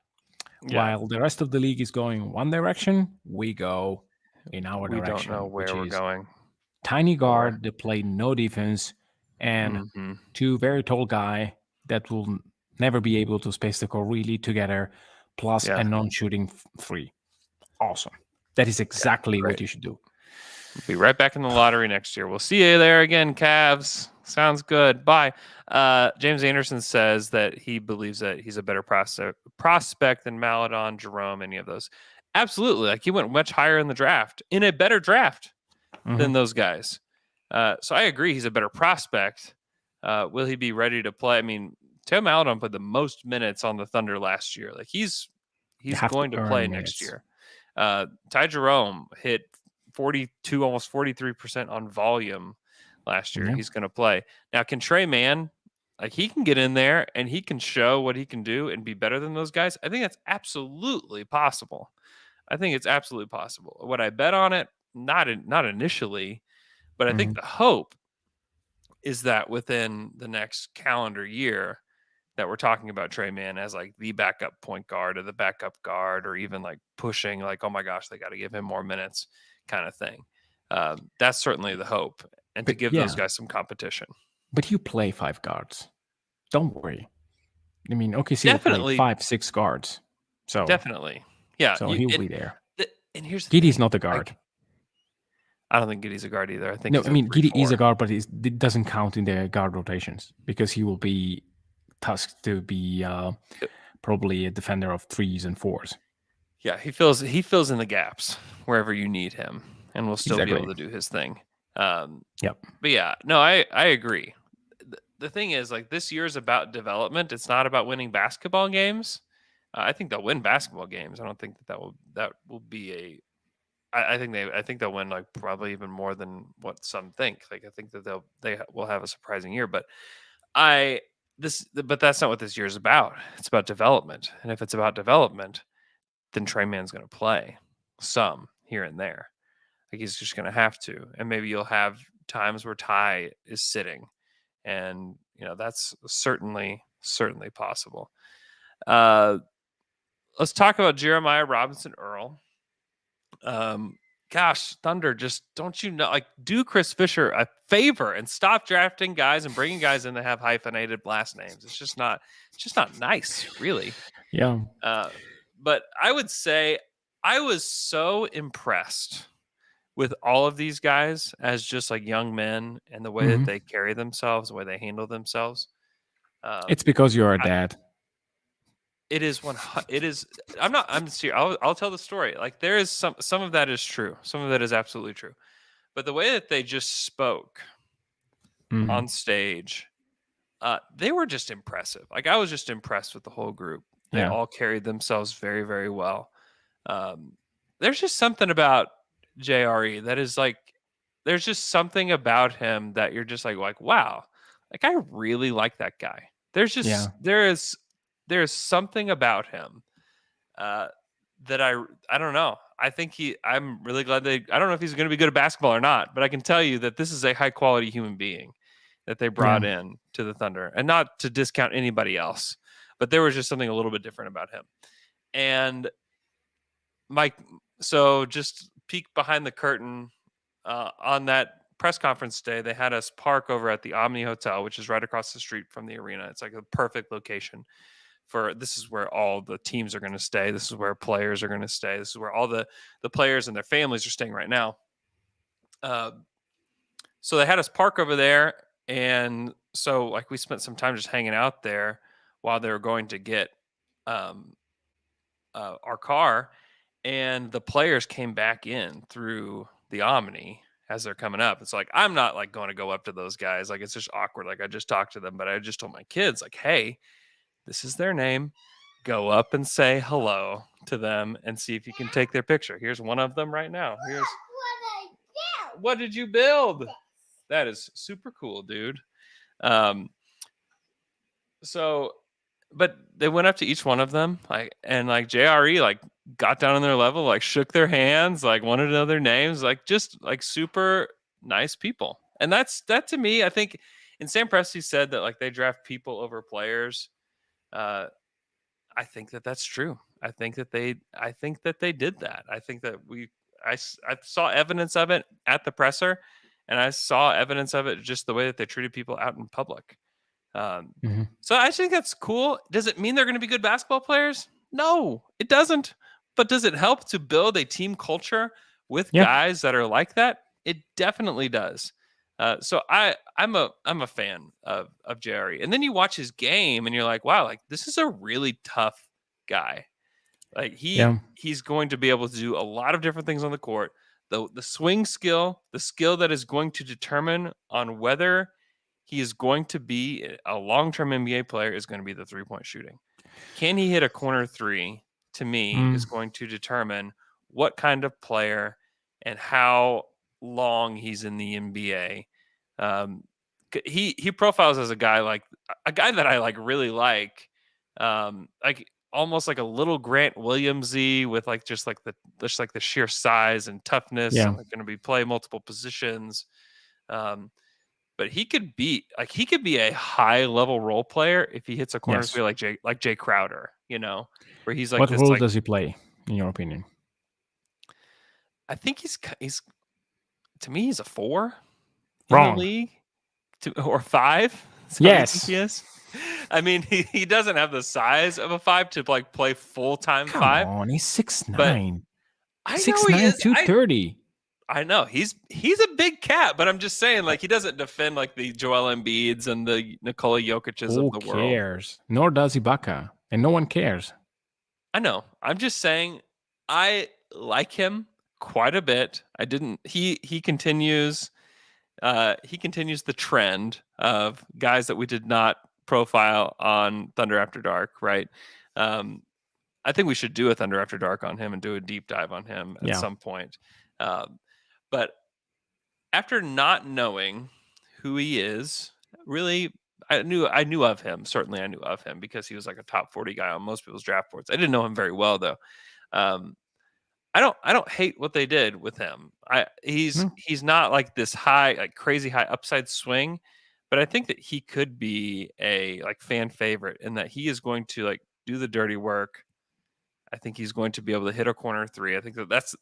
Yeah. While the rest of the league is going one direction, we go in our We direction, don't know which where we're is going. tiny Or guard that play no defense and Mhm. two very tall guy that will never be able to space the court really together, plus Yeah. a non-shooting three. Awesome. That is exactly what you should do. We'll be right back in the lottery next year. We'll see you there again, Cavs. Sounds good. Bye. James Anderson says that he believes that he's a better prospect than Maladon, Jerome, any of those. Absolutely. Like he went much higher in the draft, in a better draft than those guys. So I agree he's a better prospect. Will he be ready to play? I mean, Tim Maladon put the most minutes on the Thunder last year. Like he's going to play next year. Ty Jerome hit 42, almost 43% on volume last year. Yeah. He's going to play. Now, can Trey Mann, like he can get in there and he can show what he can do and be better than those guys? I think that's absolutely possible. I think it's absolutely possible. Would I bet on it? Not initially, but I think the hope is that within the next calendar year that we're talking about Trey Mann as like the backup point guard or the backup guard, or even like pushing like, oh my gosh, they got to give him more minutes kind of thing. That's certainly the hope, and to But give those yeah, guys some competition. but you play five guards. Don't worry. I mean, OKC will play Definitely, 5-6 guards. So yeah. he'll be there. And here's the Giddey's thing, not a guard. like, I don't think Giddey's a guard either. I think No, he's I a mean, Giddey is 3-4. a guard, but it doesn't count in the guard rotations because he will be tasked to be probably a defender of 3s and 4s. Yeah, he fills in the gaps wherever you need him, and will still be Exactly. able to do his thing. Yep. But yeah, no, I agree. The thing is, like, this year is about development. It's not about winning basketball games. I think they'll win basketball games. I don't think that will be a. I think they'll win, like, probably even more than what some think. Like, I think that they will have a surprising year. But but that's not what this year is about. It's about development, and if it's about development, then Trey Mann's going to play some here and there. Like he's just going to have to, and maybe you'll have times where Ty is sitting, and that's certainly possible. Let's talk about Jeremiah Robinson-Earl. Gosh, Thunder, just don't you know? Like, do Chris Fisher a favor and stop drafting guys and bringing guys in that have hyphenated last names. It's just not nice, really. Yeah. But I would say I was so impressed with all of these guys as just like young men and the way that they carry themselves, the way they handle themselves. It's because you're a dad. It is one. It is. I'm serious. I'll tell the story. Like there is some of that is true. Some of that is absolutely true. But the way that they just spoke on stage, they were just impressive. Like I was just impressed with the whole group. They all carried themselves very, very well. There's just something about JRE that is like, there's just something about him that you're just like, wow, like I really like that guy. There's just there is something about him that I don't know. I think I'm really glad I don't know if he's going to be good at basketball or not, but I can tell you that this is a high quality human being that they brought in to the Thunder, and not to discount anybody else, but there was just something a little bit different about him. And so just peek behind the curtain on that press conference day, they had us park over at the Omni Hotel, which is right across the street from the arena. It's like a perfect location this is where all the teams are going to stay. This is where players are going to stay. This is where all the players and their families are staying right now. So they had us park over there. And so like we spent some time just hanging out there while they were going to get our car. And the players came back in through the Omni as they're coming up. It's like, I'm not like going to go up to those guys. Like, it's just awkward. Like I just talked to them, but I just told my kids like, hey, this is their name. Go up and say hello to them and see if you can take their picture. Here's one of them right now. What did you build? That is super cool, dude. Um, so, but they went up to each one of them, and JRE got down on their level, shook their hands, wanted to know their names, just super nice people. And that to me, I think, and Sam Presti said that they draft people over players. I think that that's true. I think that they did that. I think that I saw evidence of it at the presser, and I saw evidence of it just the way that they treated people out in public. Mhm. So I think that's cool. Does it mean they're going to be good basketball players? No, it doesn't. But does it help to build a team culture with Yeah. guys that are like that? It definitely does. So I'm a fan of Jerry. And then you watch his game and you're like, wow, this is a really tough guy. Yeah. He's going to be able to do a lot of different things on the court. The swing skill, the skill that is going to determine on whether he is going to be a long-term NBA player is going to be the three-point shooting. Can he hit a corner three, to me, is going to determine what kind of player and how long he's in the NBA. He profiles as a guy that I really like almost like a little Grant Williams-y with just the sheer size and toughness, Yeah. and going to be play multiple positions. But he could be a high level role player if he hits a corner Yes. three like Jay Crowder, where he's What this role does he play, in your opinion? I think he's to me he's a 4 in the Wrong. league, or 5. So Yes. he is. I mean, he doesn't have the size of a 5 to play full-time Come 5. on, he's 6'9". But I know he 6'9", is. 230. I know he's a big cat, but I'm just saying, he doesn't defend the Joel Embiids and the Nikola Jokic's Who of the world. cares? Nor does Ibaka, and no one cares. I know. I'm just saying, I like him quite a bit. I didn't. He continues. He continues the trend of guys that we did not profile on Thunder After Dark, right? I think we should do a Thunder After Dark on him and do a deep dive on him at some point. But after not knowing who he is, really, I knew of him. Certainly, I knew of him because he was like a top 40 guy on most people's draft boards. I didn't know him very well though. I don't hate what they did with him. He's not like this high, crazy high upside swing, but I think that he could be a fan favorite in that he is going to do the dirty work. I think he's going to be able to hit a corner three. I think that's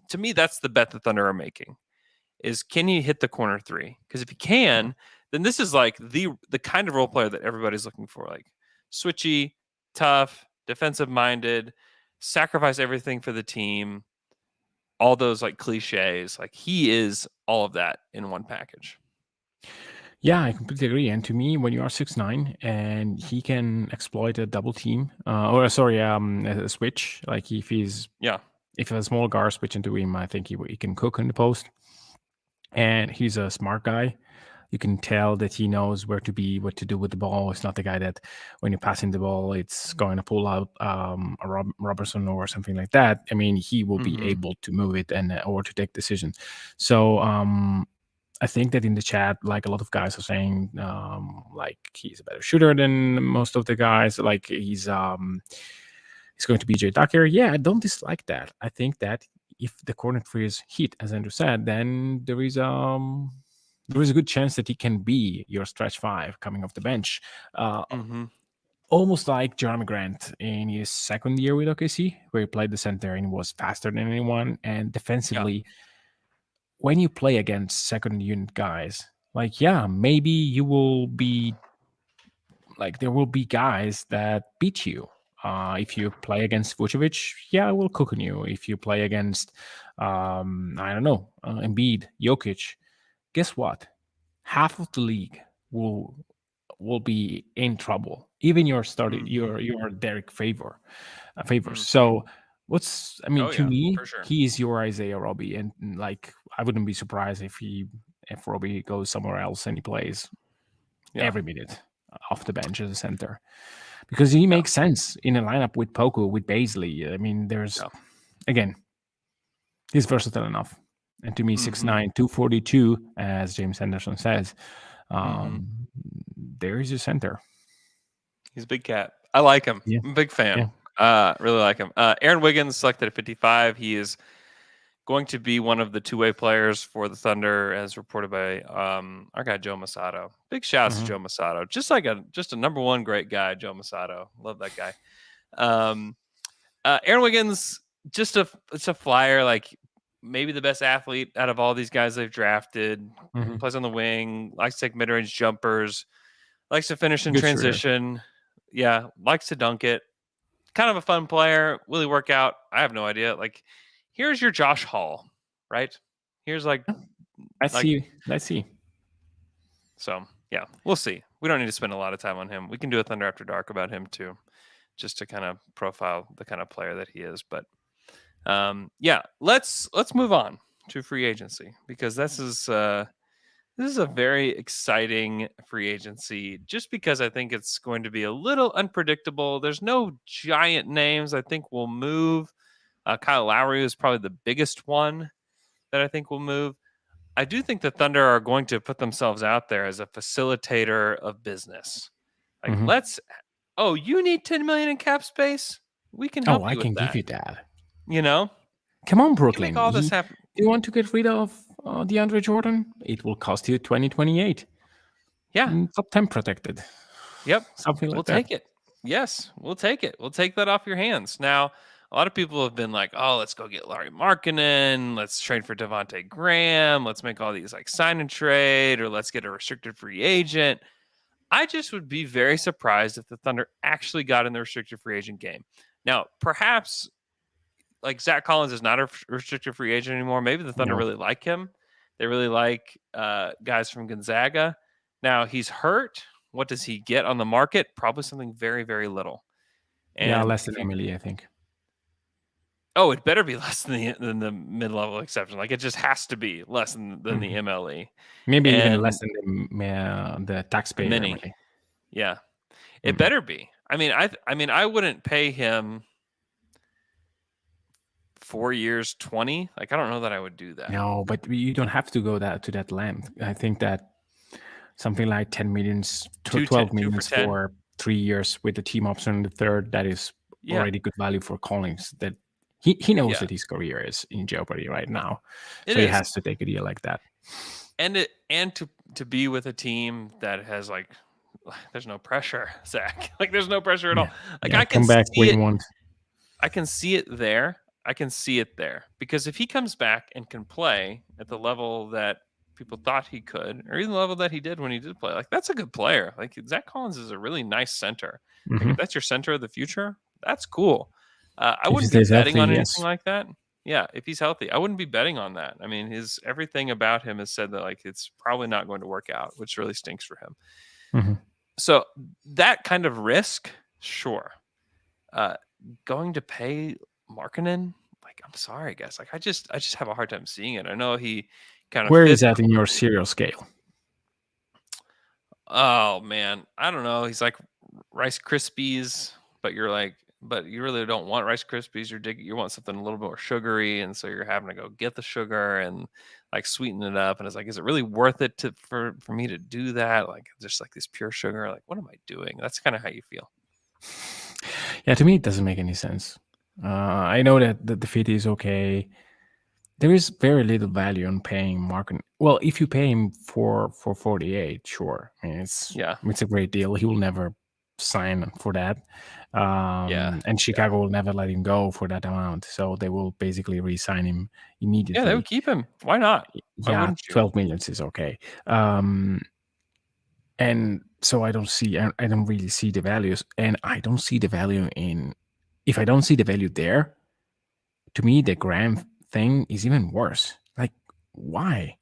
to me that's the bet the Thunder are making. Is can he hit the corner three? Because if he can, then this is the kind of role player that everybody's looking for. Switchy, tough, defensive minded, sacrifice everything for the team. All those cliches. He is all of that in one package. Yeah, I completely agree. And to me, when you are 6'9" and he can exploit a double team, a switch, if a small guard switch into him, I think he can cook in the post. And he's a smart guy. You can tell that he knows where to be, what to do with the ball. It's not the guy that when you're passing the ball, it's going to pull out a Robertson or something like that. I mean, he will be able to move it or to take decision. So I think that in the chat, a lot of guys are saying, he's a better shooter than most of the guys. He's going to be Jay Tucker. Yeah, I don't dislike that. I think that if the corner three is hit, as Andrew said, then there is a good chance that he can be your stretch 5 coming off the bench. Almost like Jeremy Grant in his second year with OKC, where he played the center and was faster than anyone. And defensively, when you play against second unit guys, maybe you will be there will be guys that beat you. If you play against Vucevic, I will cook on you. If you play against, Embiid, Jokic, guess what? Half of the league will be in trouble. Even your starting, your Derek favors. So to me, sure. he is your Isaiah Roby, and I wouldn't be surprised if Roby goes somewhere else and he plays every minute off the bench as a center, because he makes sense in a lineup with Poku, with Baisley. I mean, again, he's versatile enough. And to me, 6'9", 242, as James Anderson says, Mm-hmm. there is your center. He's a big cat. I like him. Yeah. I'm a big fan. Yeah. Really like him. Aaron Wiggins selected at 55. He is going to be one of the two-way players for the Thunder, as reported by our guy Joe Masato. Big shouts to Joe Masato. Just a number one great guy, Joe Masato. Love that guy. Aaron Wiggins, it's a flyer, like maybe the best athlete out of all these guys they've drafted. Plays on the wing, likes to take mid-range jumpers, likes to finish in Good transition. Shooter. Yeah, likes to dunk it. Kind of a fun player. Will he work out? I have no idea. Like, here's your Josh Hall, right? Here's Let's see. So yeah, we'll see. We don't need to spend a lot of time on him. We can do a Thunder After Dark about him too, just to kind of profile the kind of player that he is. But yeah, let's move on to free agency, because this is a very exciting free agency, just because I think it's going to be a little unpredictable. There's no giant names I think will move. Kyle Lowry is probably the biggest one that I think will move. I do think the Thunder are going to put themselves out there as a facilitator of business. Like, you need 10 million in cap space? We can help you with that. I can give you that. You know? Come on, Brooklyn. Make all this happen. Do you want to get rid of DeAndre Jordan? It will cost you 2028. Yeah. Top 10 protected. Yep. Something like that. We'll take it. Yes, we'll take it. We'll take that off your hands. Now, a lot of people have been like, oh, let's go get Larry Markkinen. Let's trade for Devontae Graham. Let's make all these like sign and trade, or let's get a restricted free agent. I just would be very surprised if the Thunder actually got in the restricted free agent game. Now, perhaps like Zach Collins is not a restricted free agent anymore. Maybe the Thunder really like him. They really like guys from Gonzaga. Now he's hurt. What does he get on the market? Probably something very, very little. And less than Emily, I think. Oh, it better be less than the mid-level exception. Like, it just has to be less than the MLE. Maybe even less than the taxpayer mini. MLE. Yeah, it better be. I mean, I wouldn't pay him 4 years, 20. Like, I don't know that I would do that. No, but you don't have to go to that length. I think that something like 10 millions, 12 millions for 3 years with the team option in the third, that is already good value for Collins. That he knows that his career is in jeopardy right now. So he has to take a deal like that. And to be with a team that has like, there's no pressure, Zach. Like, there's no pressure at all. Like, I can come back, see win one. I can see it there. Because if he comes back and can play at the level that people thought he could, or even the level that he did when he did play, like, that's a good player. Like, Zach Collins is a really nice center. Like, if that's your center of the future, that's cool. I wouldn't be betting on anything like that. Yeah, if he's healthy, I wouldn't be betting on that. I mean, everything about him has said that like it's probably not going to work out, which really stinks for him. So that kind of risk, sure. Going to pay Markkinen, like, I'm sorry, guys. Like, I just have a hard time seeing it. I know he kind of. Where is that in your cereal scale? Oh man, I don't know. He's like Rice Krispies, but you really don't want Rice Krispies. You want something a little bit more sugary, and so you're having to go get the sugar and like sweeten it up. And it's like, is it really worth it for me to do that? Like, just like this pure sugar. Like, what am I doing? That's kind of how you feel. Yeah, to me, it doesn't make any sense. I know that the fit is okay. There is very little value in paying Markkinen. Well, if you pay him for 48, sure. I mean, it's a great deal. He will never sign for that. And Chicago will never let him go for that amount. So they will basically re-sign him immediately. Yeah, they would keep him. Why not? Why 12 million is okay. And so I don't really see the values. And I don't see the value if I don't see the value there, to me, the Graham thing is even worse. Like, why?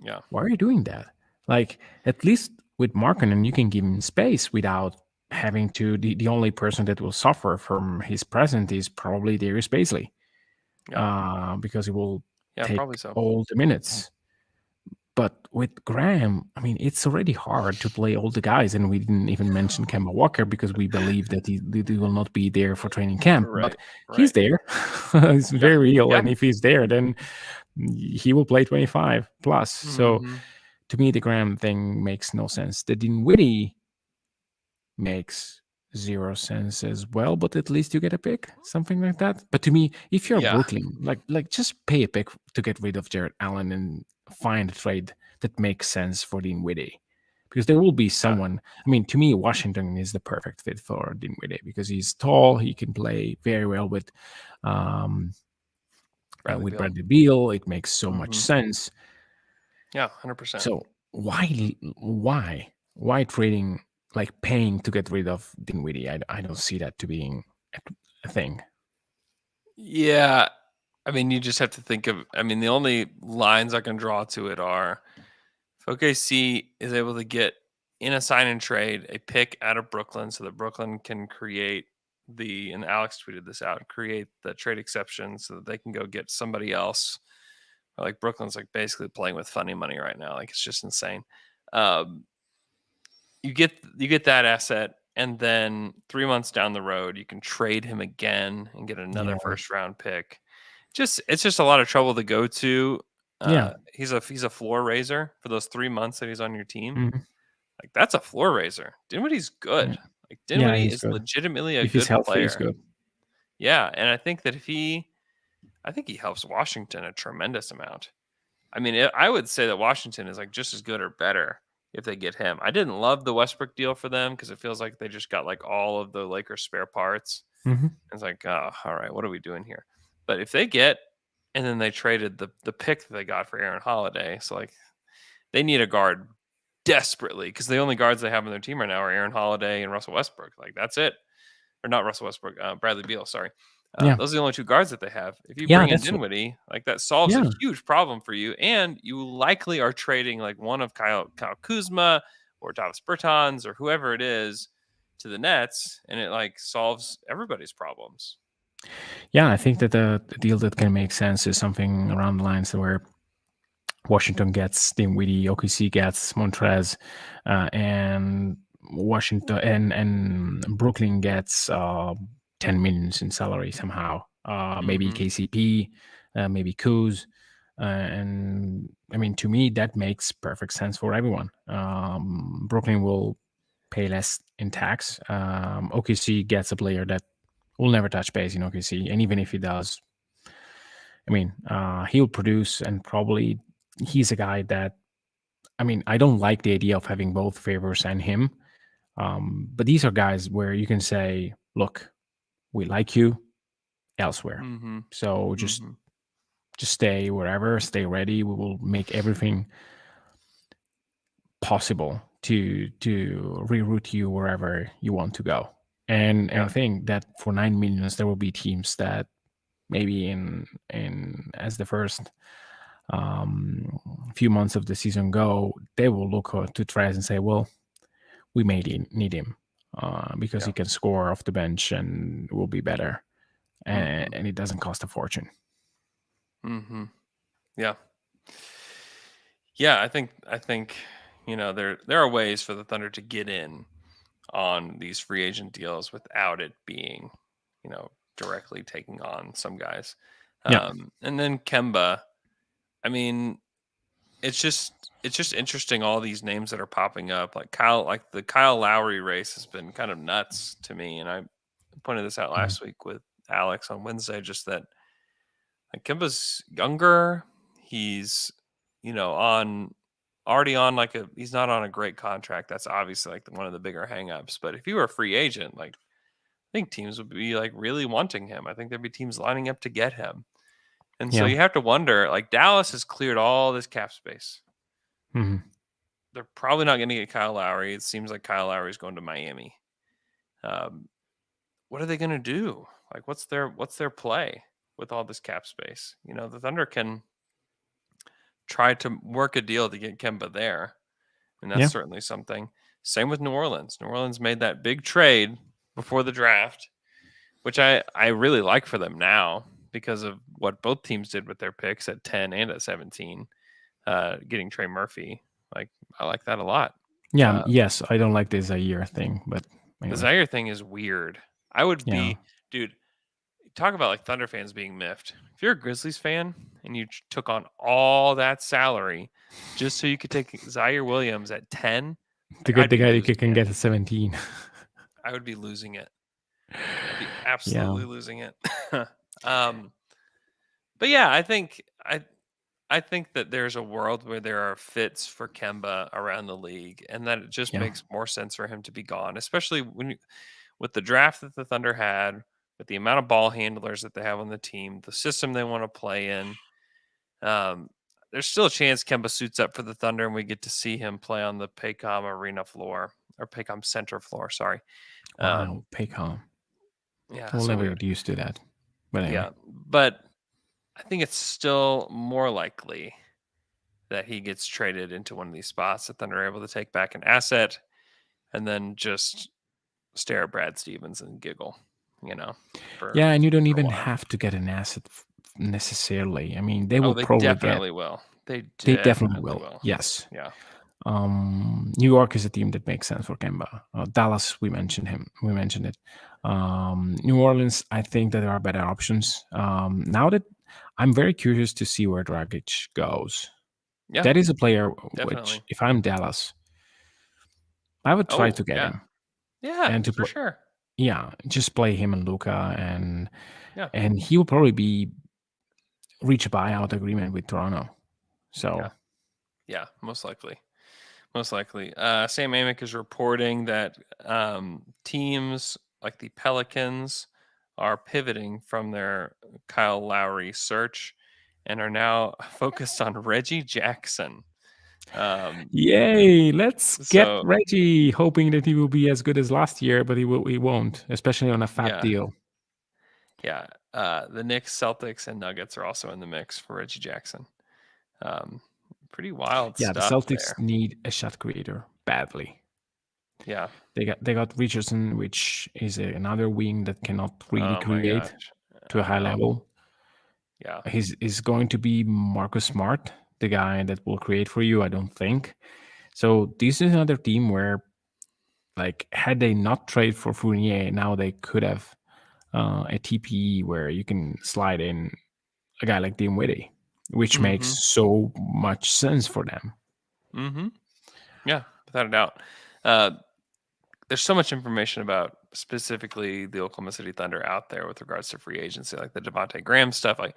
Yeah. Why are you doing that? Like, at least with Markkinen, you can give him space without having to. The only person that will suffer from his presence is probably Darius Bazley, because he will take all the minutes. But with Graham, I mean, it's already hard to play all the guys, and we didn't even mention Kemba Walker because we believe that he will not be there for training camp. But he's there. It's very real, and if he's there, then he will play 25 plus. So Mm-hmm. to me, the Graham thing makes no sense. The Dinwiddie makes zero sense as well, but at least you get a pick, something like that. But to me, if you're Yeah. Brooklyn, like just pay a pick to get rid of Jared Allen and find a trade that makes sense for Dinwiddie. Because there will be Yeah. someone. I mean, to me, Washington is the perfect fit for Dinwiddie because he's tall. He can play very well um, Bradley with Beal. Bradley Beal. It makes so much Mm-hmm. sense. Yeah. 100%. So why trading, like paying to get rid of Dinwiddie? I don't see that to being a thing. Yeah. I mean, you just have to think of. I mean, the only lines I can draw to it are if OKC is able to get in a sign and trade a pick out of Brooklyn, so that Brooklyn can create and Alex tweeted this out, create the trade exception so that they can go get somebody else. Like Brooklyn's like basically playing with funny money right now. Like it's just insane. Um, you get that asset, and then 3 months down the road, you can trade him again and get another Yeah, first round pick. It's just a lot of trouble to go to. yeah, He's a floor raiser for those 3 months that he's on your team. mhm, Like that's a floor raiser. Dinwiddie's good. yeah, Like yeah. Dinwiddie He's is good. legitimately a If he's good healthy, he's player. good. Yeah, and I think that I think he helps Washington a tremendous amount. I mean, I would say that Washington is like just as good or better if they get him. I didn't love the Westbrook deal for them because it feels like they just got like all of the Lakers spare parts. Hmm. It's like, oh, all right, what are we doing here? But if they get, and then they traded the pick that they got for Aaron Holiday, so like they need a guard desperately because the only guards they have on their team right now are Aaron Holiday and Russell Westbrook. Like that's it, or not Russell Westbrook, Bradley Beal. Sorry, Yeah, those are the only two guards that they have. If you yeah. bring in That's Dinwiddie, like that solves a yeah, huge problem for you, and you likely are trading like one of Kyle Kuzma or Davis Bertans or whoever it is to the Nets, and it like solves everybody's problems. yeah. I think that the deal that can make sense is something around the lines where Washington gets Dinwiddie, OKC gets Montrez, and Washington and Brooklyn gets 10 millions in salary somehow. Maybe Mm-hmm. KCP, maybe Kuz. And I mean, to me, that makes perfect sense for everyone. Brooklyn will pay less in tax. OKC gets a player that will never touch base in OKC. And even if he does, I mean, he'll produce, and probably he's a guy that, I mean, I don't like the idea of having both Favors and him. But these are guys where you can say, look, we like you elsewhere. Mm-hmm. So Mm-hmm. just stay wherever, stay ready. We will make everything possible to reroute you wherever you want to go. And I Yeah. think that for 9 millions, there will be teams that maybe in as the first few months of the season go, they will look to Trez and say, well, we may need him because Yeah. he can score off the bench and will be better, Mm-hmm. and it doesn't cost a fortune. Mm-hmm. Yeah. Yeah. I think there are ways for the Thunder to get in on these free agent deals without it being, directly taking on some guys. Yeah, And then Kemba, I mean, it's just interesting all these names that are popping up. Like the Kyle Lowry race has been kind of nuts to me, and I pointed this out mhm. last week with Alex on Wednesday. Just that like Kemba's younger, he's on already on like he's not on a great contract. That's obviously like one of the bigger hangups. But if you were a free agent, like I think teams would be like really wanting him. I think there'd be teams lining up to get him. And so Yeah. you have to wonder, like Dallas has cleared all this cap space. Hmm. They're probably not going to get Kyle Lowry. It seems like Kyle Lowry's going to Miami. Um, what are they going to do? Like, what's their play with all this cap space? The Thunder can try to work a deal to get Kemba there, and that's Yeah. certainly something. Same with New Orleans. New Orleans made that big trade before the draft, which I really like for them now because of what both teams did with their picks at 10 and at 17, getting Trey Murphy. Like I like that a lot. Yeah. Uh, Yes, I don't like this a year thing, but the anyway. Zaire thing is weird. I would Yeah. be, dude. talk about like Thunder fans being miffed. If you're a Grizzlies fan and you took on all that salary just so you could take Zaire Williams at 10, To like, get I'd the be guy that losing can it. get a 17. I would be losing it. I'd be absolutely losing it. But yeah, I think that there's a world where there are fits for Kemba around the league, and that it just makes more sense for him to be gone, especially with the draft that the Thunder had, with the amount of ball handlers that they have on the team, the system they want to play in. There's still a chance Kemba suits up for the Thunder, and we get to see him play on the Paycom Arena floor, or Paycom Center floor. Sorry. Wow, Paycom. Yeah, We'll so never weird. get used to that. But anyway. Yeah, but I think it's still more likely that he gets traded into one of these spots that Thunder are able to take back an asset and then just stare at Brad Stevens and giggle, Yeah, and you don't for a even while. have to get an asset necessarily. I mean, they will They probably definitely will. They They definitely definitely will. will. Yes. Yeah. New York is a team that makes sense for Kemba. Dallas, we mentioned him. We mentioned it. New Orleans, I think that there are better options. Now that I'm very curious to see where Dragic goes. Yeah. That is a player Definitely. which, if I'm Dallas, I would try to get him. Yeah, And to for sure. Yeah, just play him and Luka, Yeah. and he will probably reach a buyout agreement with Toronto. So yeah, most likely. Sam Amick is reporting that teams like the Pelicans are pivoting from their Kyle Lowry search and are now focused on Reggie Jackson. Yay! Let's get So Reggie, hoping that he will be as good as last year, but he won't, especially on a fat deal. Yeah, the Knicks, Celtics, and Nuggets are also in the mix for Reggie Jackson. Pretty wild Yeah, the stuff Celtics there. need a shot creator badly. Yeah, they got Richardson, which is another wing that cannot really create to a high level. Yeah, He's going to be Marcus Smart, the guy that will create for you. I don't think so. This is another team where, like, had they not trade for Fournier, now they could have a TPE where you can slide in a guy like Dinwiddie, which makes so much sense for them. Yeah, without a doubt. There's so much information about specifically the Oklahoma City Thunder out there with regards to free agency, like the Devontae Graham stuff. Like,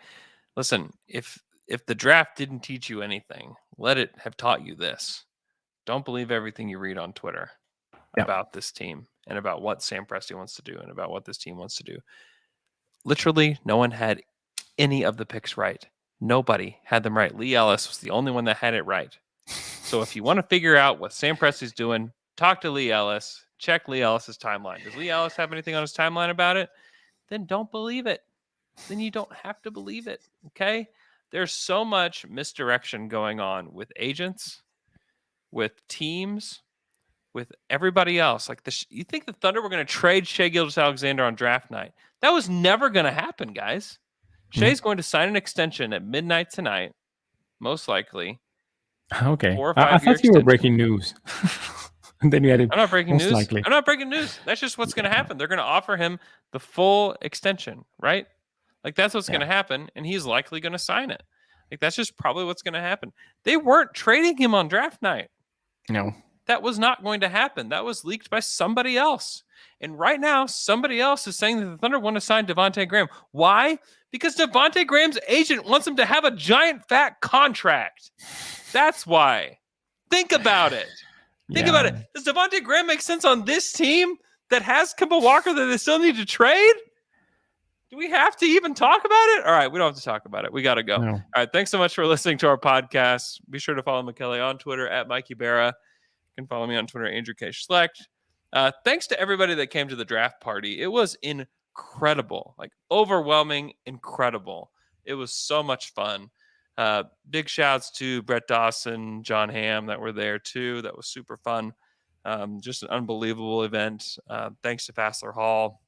listen, if the draft didn't teach you anything, let it have taught you this. Don't believe everything you read on Twitter about this team and about what Sam Presti wants to do and about what this team wants to do. Literally, no one had any of the picks right. Nobody had them right. Lee Ellis was the only one that had it right. So if you want to figure out what Sam Presti's doing, talk to Lee Ellis. Check Lee Ellis's timeline. Does Lee Ellis have anything on his timeline about it? Then don't believe it. Then you don't have to believe it. Okay? There's so much misdirection going on with agents, with teams, with everybody else. Like, you think the Thunder were going to trade Shai Gilgeous-Alexander on draft night? That was never going to happen, guys. Shai's going to sign an extension at midnight tonight, most likely. Okay. 4 or 5 I thought you extension. were breaking news. And then you had it. I'm not breaking most news. Likely. I'm not breaking news. That's just what's going to happen. They're going to offer him the full extension, right? Like, that's what's going to happen, and he's likely going to sign it. Like, that's just probably what's going to happen. They weren't trading him on draft night. No. That was not going to happen. That was leaked by somebody else. And right now, somebody else is saying that the Thunder want to sign Devontae Graham. Why? Because Devontae Graham's agent wants him to have a giant fat contract. That's why. Think about it. Think about it. Does Devontae Graham make sense on this team that has Kemba Walker that they still need to trade? Do we have to even talk about it? All right, we don't have to talk about it. We got to go. No. All right, thanks so much for listening to our podcast. Be sure to follow McKelly on Twitter at Mikey Berra. You can follow me on Twitter, Andrew K. Schlecht. Thanks to everybody that came to the draft party. It was incredible, like overwhelming, incredible. It was so much fun. Big shouts to Brett Dawson, John Hamm that were there too. That was super fun. Just an unbelievable event. Thanks to Fassler Hall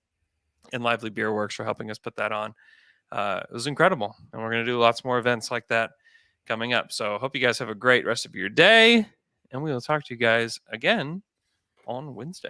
and Lively Beer Works for helping us put that on. It was incredible. And we're going to do lots more events like that coming up. So hope you guys have a great rest of your day. And we will talk to you guys again on Wednesday.